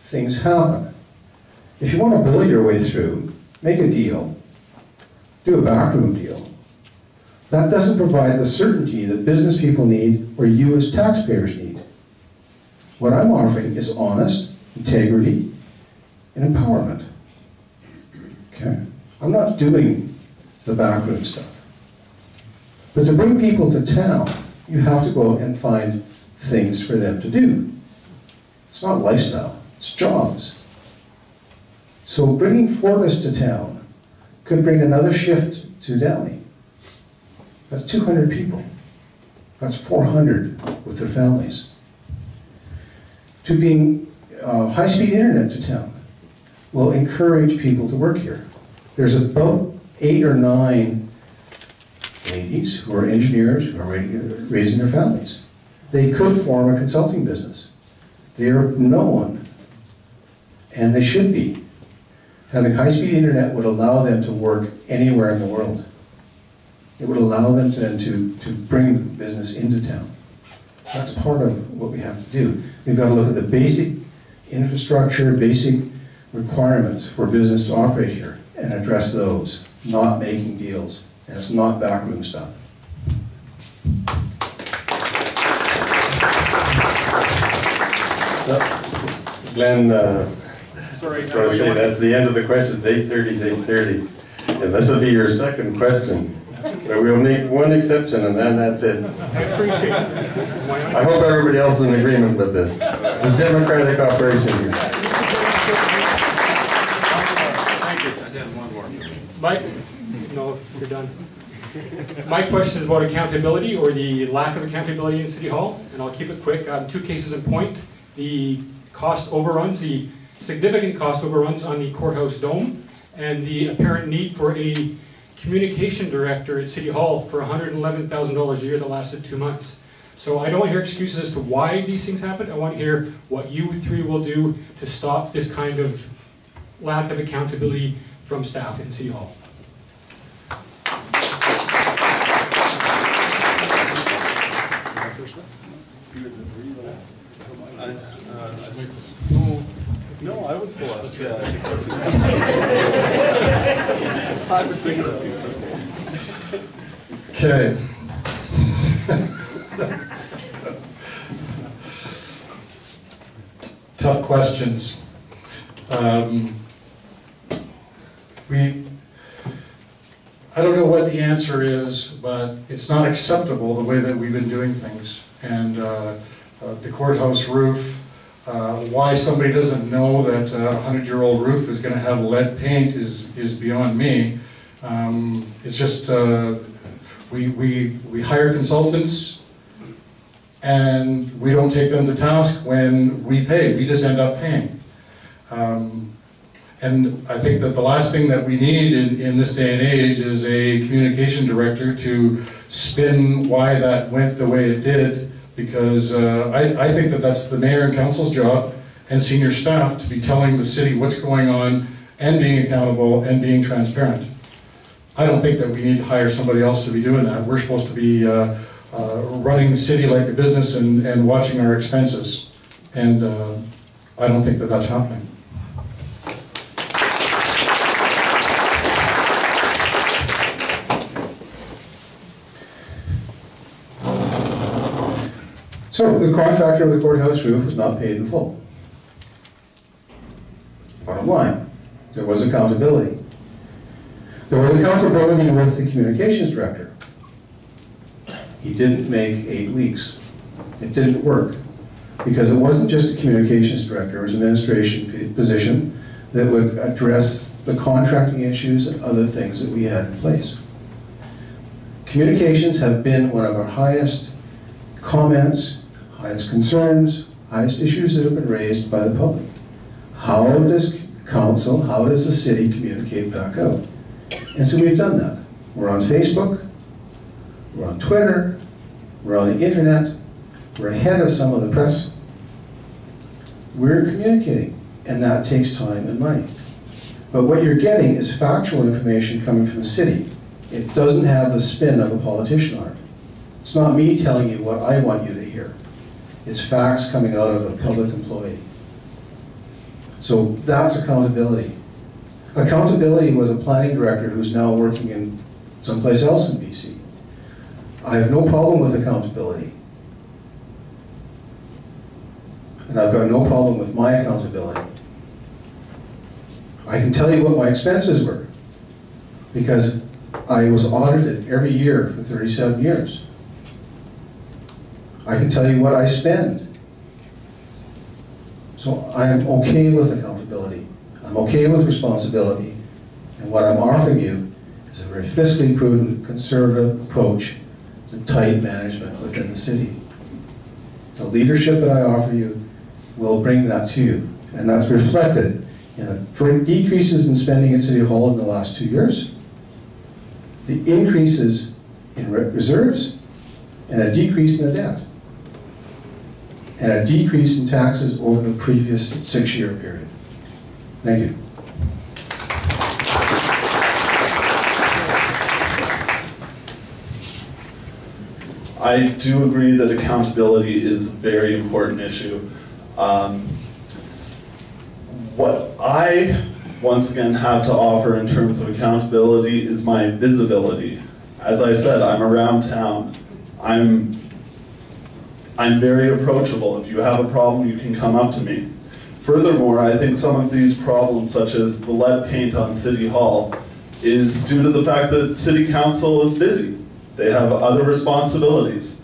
things happen. If you want to bully your way through, make a deal, do a backroom deal. That doesn't provide the certainty that business people need or you as taxpayers need. What I'm offering is honest, integrity, and empowerment. Okay? I'm not doing the backroom stuff. But to bring people to town, you have to go and find things for them to do. It's not lifestyle, it's jobs. So bringing Fortis to town could bring another shift to Downey. That's 200 people. That's 400 with their families. To being high-speed internet to town will encourage people to work here. There's about 8 or 9 ladies who are engineers who are raising their families. They could form a consulting business. They are known, and they should be. Having high-speed internet would allow them to work anywhere in the world. It would allow them to bring business into town. That's part of what we have to do. We've got to look at the basic infrastructure, basic requirements for business to operate here and address those, not making deals. And it's not backroom stuff. Glenn, sorry, say that's the end of the questions. 8:30 is 8:30. And this will be your second question. But we'll make one exception and then that's it. I appreciate it. I hope everybody else is in agreement with this. The democratic operation here. Thank you. I did one more. Mike? No, you're done. My question is about accountability, or the lack of accountability in City Hall, and I'll keep it quick. 2 cases in point. The cost overruns, the significant cost overruns on the courthouse dome, and the apparent need for a communication director at City Hall for $111,000 a year that lasted 2 months. So I don't want to hear excuses as to why these things happened. I want to hear what you 3 will do to stop this kind of lack of accountability from staff in City Hall. No, I was the last. Yeah, I think that's I've been taking a piece of Okay. Tough questions. I don't know what the answer is, but it's not acceptable the way that we've been doing things. And the courthouse roof, why somebody doesn't know that a 100-year-old roof is going to have lead paint is beyond me. It's just we hire consultants and we don't take them to task when we pay. We just end up paying. And I think that the last thing that we need in this day and age is a communication director to spin why that went the way it did, because I think that that's the mayor and council's job and senior staff to be telling the city what's going on and being accountable and being transparent. I don't think that we need to hire somebody else to be doing that. We're supposed to be running the city like a business and watching our expenses. And I don't think that that's happening. So the contractor of the courthouse roof was not paid in full. Bottom line. There was accountability. There was accountability with the communications director. He didn't make 8 weeks. It didn't work. Because it wasn't just a communications director, it was an administration position that would address the contracting issues and other things that we had in place. Communications have been one of our highest comments, highest concerns, highest issues that have been raised by the public. How does council, how does the city communicate back out? And so we've done that. We're on Facebook, we're on Twitter, we're on the internet, we're ahead of some of the press. We're communicating, and that takes time and money. But what you're getting is factual information coming from the city. It doesn't have the spin of a politician on it. It's not me telling you what I want you to hear. It's facts coming out of a public employee. So that's accountability. Accountability was a planning director who's now working in someplace else in BC. I have no problem with accountability. And I've got no problem with my accountability. I can tell you what my expenses were, because I was audited every year for 37 years. I can tell you what I spend. So I am okay with accountability. I'm okay with responsibility. And what I'm offering you is a very fiscally prudent, conservative approach to tight management within the city. The leadership that I offer you will bring that to you. And that's reflected in the decreases in spending at City Hall in the last 2 years, the increases in reserves, and a decrease in the debt, and a decrease in taxes over the previous 6-year period. Thank you. I do agree that accountability is a very important issue. What I, once again, have to offer in terms of accountability is my visibility. As I said, I'm around town. I'm very approachable. If you have a problem, you can come up to me. Furthermore, I think some of these problems, such as the lead paint on City Hall, is due to the fact that City Council is busy. They have other responsibilities.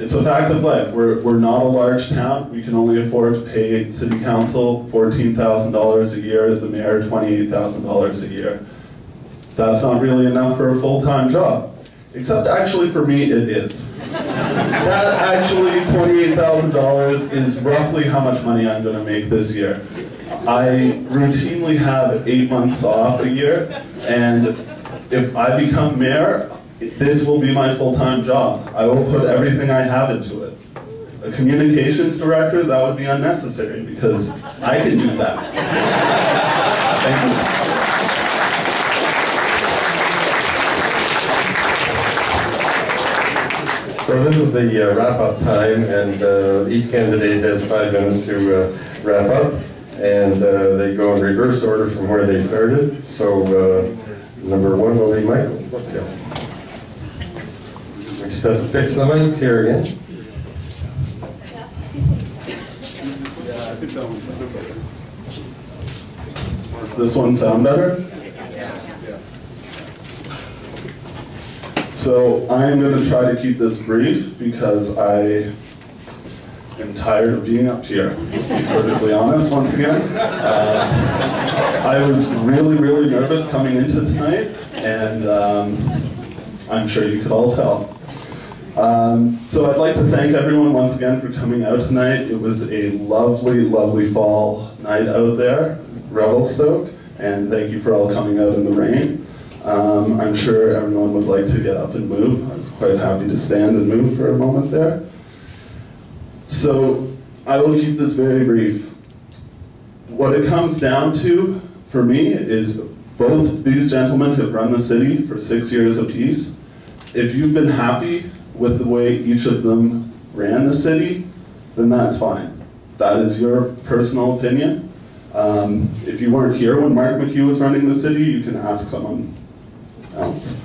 It's a fact of life. We're not a large town. We can only afford to pay City Council $14,000 a year, the mayor $28,000 a year. That's not really enough for a full-time job. Except actually for me, it is. That actually, $28,000 is roughly how much money I'm gonna make this year. I routinely have 8 months off a year, and if I become mayor, this will be my full-time job. I will put everything I have into it. A communications director, that would be unnecessary because I can do that. Thank you. So this is the wrap-up time, and each candidate has 5 minutes to wrap up, and they go in reverse order from where they started. So number 1 will be Michael. Let's go. We just have to fix the mics here again. Does this one sound better? So I'm going to try to keep this brief because I am tired of being up here, to be perfectly honest once again. I was really, really nervous coming into tonight, and I'm sure you could all tell. So I'd like to thank everyone once again for coming out tonight. It was a lovely, lovely fall night out there, Revelstoke, and thank you for all coming out in the rain. I'm sure everyone would like to get up and move. I was quite happy to stand and move for a moment there. So I will keep this very brief. What it comes down to, for me, is both these gentlemen have run the city for 6 years apiece. If you've been happy with the way each of them ran the city, then that's fine. That is your personal opinion. If you weren't here when Mark McKee was running the city, you can ask someone else.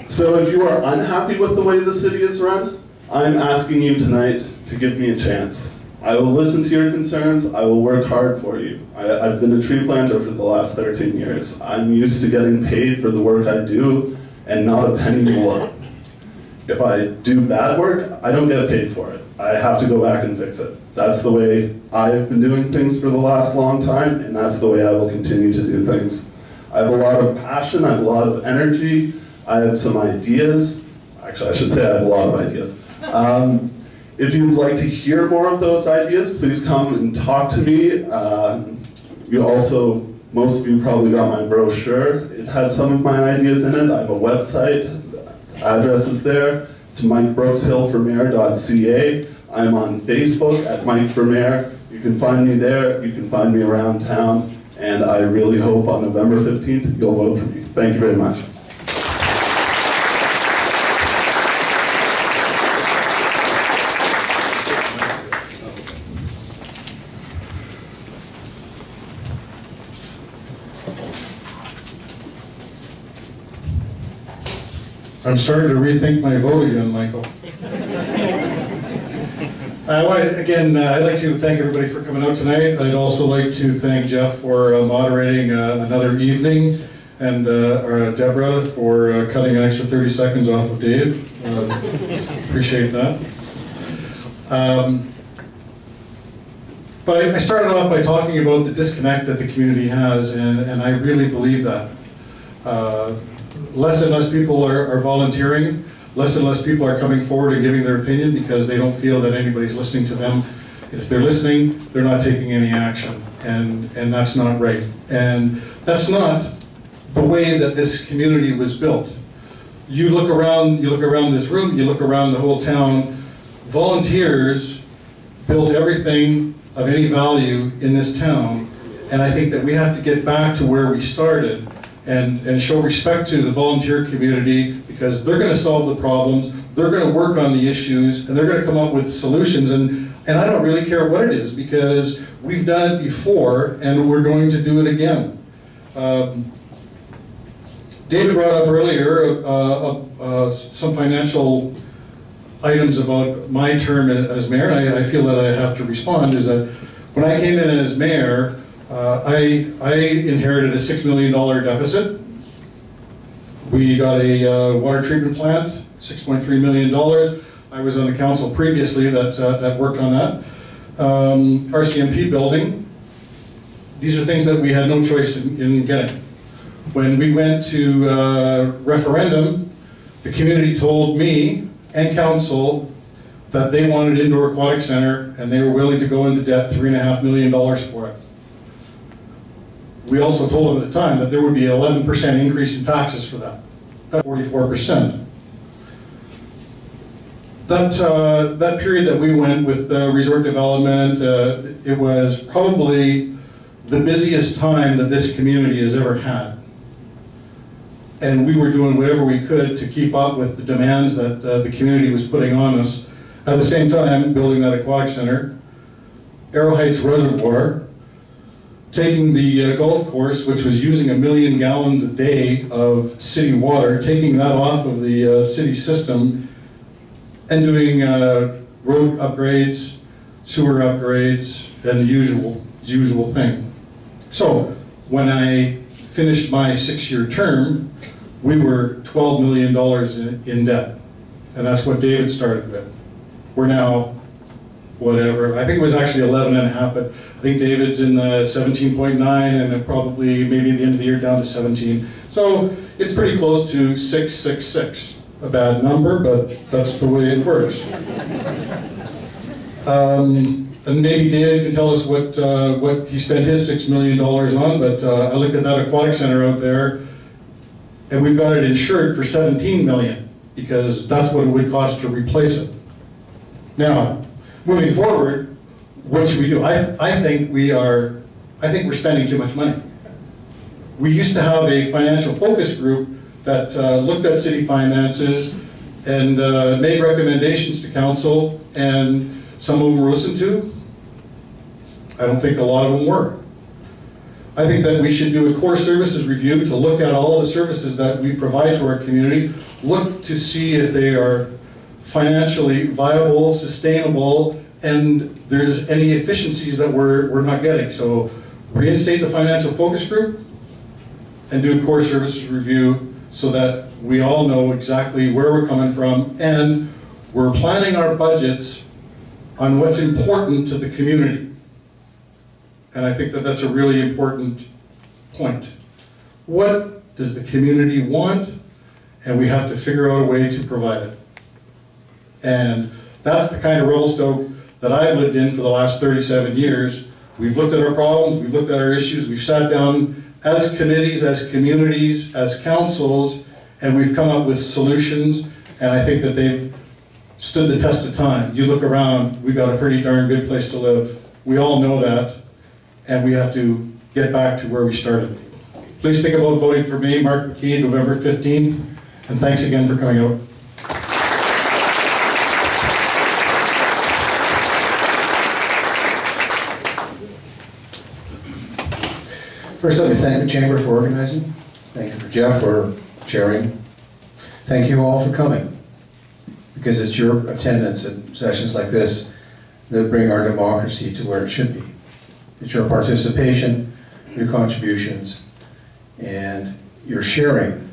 So if you are unhappy with the way the city is run, I'm asking you tonight to give me a chance. I will listen to your concerns. I will work hard for you. I've been a tree planter for the last 13 years. I'm used to getting paid for the work I do and not a penny more. If I do bad work, I don't get paid for it. I have to go back and fix it. That's the way I've been doing things for the last long time, and that's the way I will continue to do things. I have a lot of passion, I have a lot of energy, I have some ideas. Actually, I should say I have a lot of ideas. If you'd like to hear more of those ideas, please come and talk to me. You also, most of you probably got my brochure. It has some of my ideas in it. I have a website. The address is there. It's mikebrookshill4mayor.ca. I'm on Facebook at Mike for Mayor. You can find me there. You can find me around town. And I really hope on November 15th you'll vote for me. Thank you very much. I'm starting to rethink my vote again, Michael. I'd like to thank everybody for coming out tonight. I'd also like to thank Jeff for moderating another evening, and Deborah for cutting an extra 30 seconds off of Dave. Appreciate that. But I started off by talking about the disconnect that the community has, and I really believe that. Less and less people are volunteering, less and less people are coming forward and giving their opinion because they don't feel that anybody's listening to them. If they're listening, they're not taking any action, and that's not right. And that's not the way that this community was built. You look around this room, you look around the whole town, volunteers built everything of any value in this town, and I think that we have to get back to where we started and show respect to the volunteer community, because they're going to solve the problems, they're going to work on the issues, and they're going to come up with solutions. And I don't really care what it is, because we've done it before and we're going to do it again. David brought up earlier some financial items about my term as mayor, and I feel that I have to respond, is that when I came in as mayor, I inherited a $6 million deficit. We got a water treatment plant, $6.3 million. I was on the council previously that worked on that. RCMP building. These are things that we had no choice in getting. When we went to referendum, the community told me and council that they wanted an indoor aquatic center, and they were willing to go into debt $3.5 million for it. We also told them at the time that there would be an 11% increase in taxes for that. That's 44%. That period that we went with resort development, it was probably the busiest time that this community has ever had. And we were doing whatever we could to keep up with the demands that the community was putting on us. At the same time, building that aquatic center, Arrow Heights Reservoir, taking the golf course, which was using 1 million gallons a day of city water, taking that off of the city system, and doing road upgrades, sewer upgrades, and the usual thing. So when I finished my 6-year term, we were $12 million in debt, and that's what David started with. We're now, whatever, I think it was actually 11.5, but I think David's in the 17.9, and then probably maybe at the end of the year down to 17. So it's pretty close to 666. A bad number, but that's the way it works. And maybe David can tell us what he spent his $6 million on, but I looked at that aquatic center out there, and we've got it insured for $17 million, because that's what it would cost to replace it. Now, moving forward, what should we do? I think we're spending too much money. We used to have a financial focus group that looked at city finances and made recommendations to council, and some of them were listened to. I don't think a lot of them were. I think that we should do a core services review to look at all the services that we provide to our community, look to see if they are financially viable, sustainable, and there's any efficiencies that we're not getting. So reinstate the financial focus group and do a core services review so that we all know exactly where we're coming from, and we're planning our budgets on what's important to the community. And I think that that's a really important point. What does the community want? And we have to figure out a way to provide it. And that's the kind of Revelstoke that I've lived in for the last 37 years. We've looked at our problems, we've looked at our issues, we've sat down as committees, as communities, as councils, and we've come up with solutions, and I think that they've stood the test of time. You look around, we've got a pretty darn good place to live. We all know that, and we have to get back to where we started. Please think about voting for me, Mark McKee, November 15th, and thanks again for coming out. First, let me thank the Chamber for organizing. Thank you for Jeff for chairing. Thank you all for coming, because it's your attendance at sessions like this that bring our democracy to where it should be. It's your participation, your contributions, and your sharing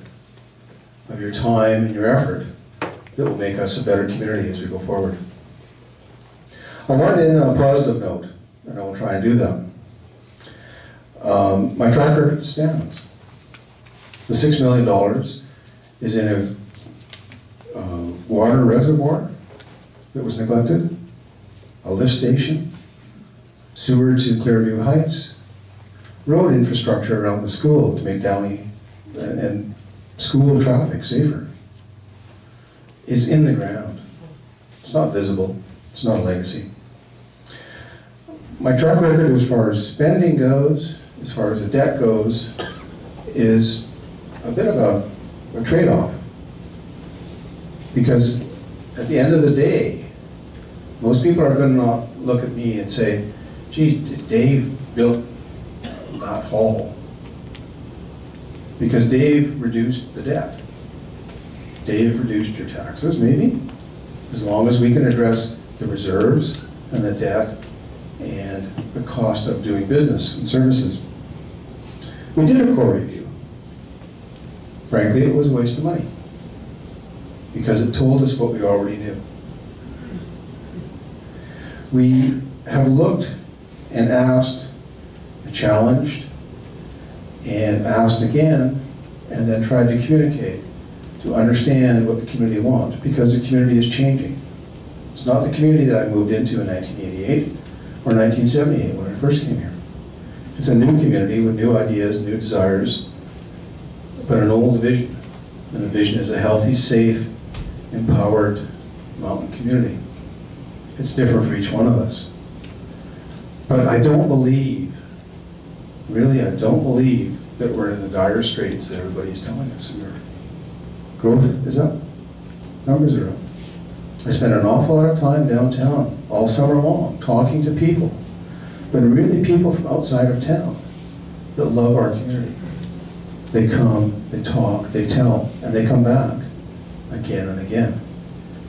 of your time and your effort that will make us a better community as we go forward. I want to end on a positive note, and I will try and do that. My track record stands. The $6 million is in a water reservoir that was neglected, a lift station, sewer to Clearview Heights, road infrastructure around the school to make Downey and school traffic safer. It's in the ground. It's not visible. It's not a legacy. My track record as far as spending goes, as far as the debt goes, is a bit of a trade-off. Because at the end of the day, most people are going to not look at me and say, gee, Dave built that hall. Because Dave reduced the debt. Dave reduced your taxes, maybe, as long as we can address the reserves and the debt and the cost of doing business and services. We did a core review. Frankly, it was a waste of money, because it told us what we already knew. We have looked and asked and challenged and asked again, and then tried to communicate to understand what the community wants, because the community is changing. It's not the community that I moved into in 1988 or 1978 when I first came here. It's a new community with new ideas, new desires, but an old vision. And the vision is a healthy, safe, empowered mountain community. It's different for each one of us. But I don't believe, really I don't believe, that we're in the dire straits that everybody's telling us we are. Growth is up. Numbers are up. I spend an awful lot of time downtown all summer long talking to people, but really people from outside of town that love our community. They come, they talk, they tell, and they come back again and again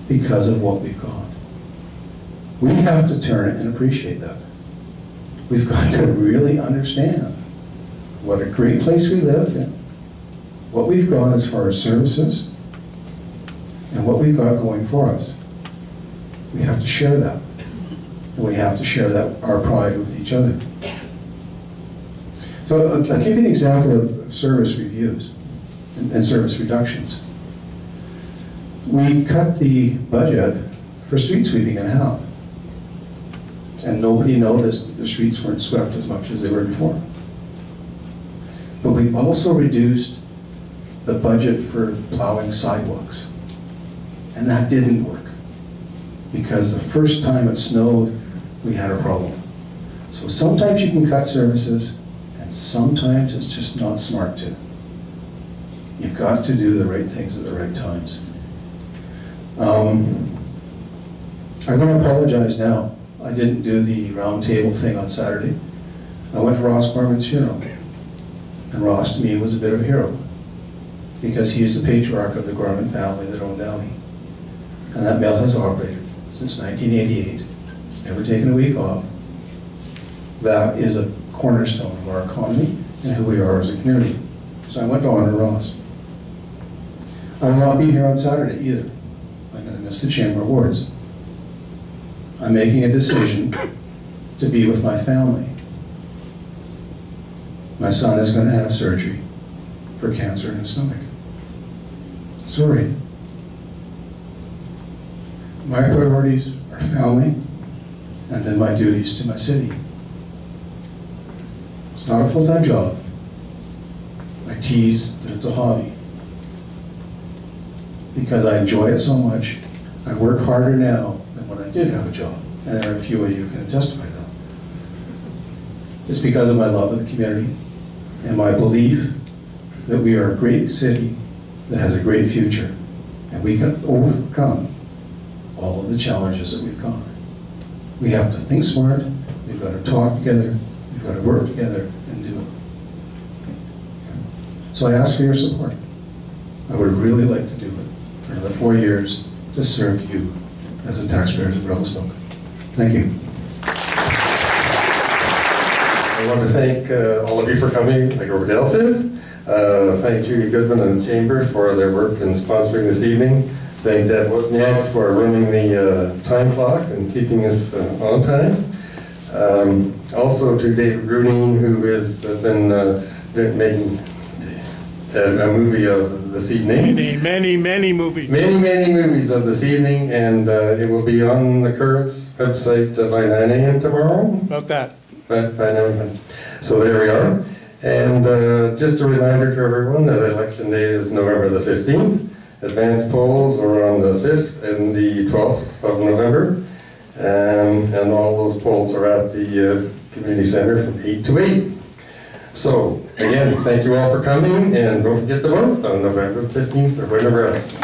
because of what we've got. We have to turn it and appreciate that. We've got to really understand what a great place we live in, what we've got as far as services, and what we've got going for us. We have to share that. And we have to share that, our pride, with each other. So I'll give you an example of service reviews and service reductions. We cut the budget for street sweeping in half. And nobody noticed that the streets weren't swept as much as they were before. But we also reduced the budget for plowing sidewalks. And that didn't work, because the first time it snowed, we had a problem. So sometimes you can cut services, and sometimes it's just not smart to. You've got to do the right things at the right times. I'm going to apologize now. I didn't do the round table thing on Saturday. I went to Ross Corman's funeral. And Ross, to me, was a bit of a hero, because he is the patriarch of the Gorman family that owned Downey. And that mill has operated since 1988 never taken a week off. That is a cornerstone of our economy and who we are as a community. So I went to honor Ross. I will not be here on Saturday either. I'm going to miss the Chamber Awards. I'm making a decision to be with my family. My son is going to have surgery for cancer in his stomach. Sorry. My priorities are family and then my duties to my city. It's not a full-time job. I tease that it's a hobby because I enjoy it so much. I work harder now than when I did have a job, and there are a few of you who can attest to that. It's because of my love of the community and my belief that we are a great city that has a great future, and we can overcome all of the challenges that we've got. We have to think smart, we've got to talk together, we've got to work together and do it. So I ask for your support. I would really like to do it for another 4 years to serve you as the taxpayers of Revelstoke. Thank you. I want to thank all of you for coming, like Overdale says. Thank Judy Goodman and the Chamber for their work in sponsoring this evening. Thank Deb Wozniak for running the time clock and keeping us on time. Also to David Gruneen, who has been making a movie of this evening. Many movies. Many movies of this evening, and it will be on the Currents website by 9 a.m. tomorrow. About that. By 9. So there we are. And just a reminder to everyone that election day is November the 15th. Advanced polls are on the 5th and the 12th of November. And all those polls are at the community center from 8 to 8. So, again, thank you all for coming, and don't forget to vote on November 15th or whenever else.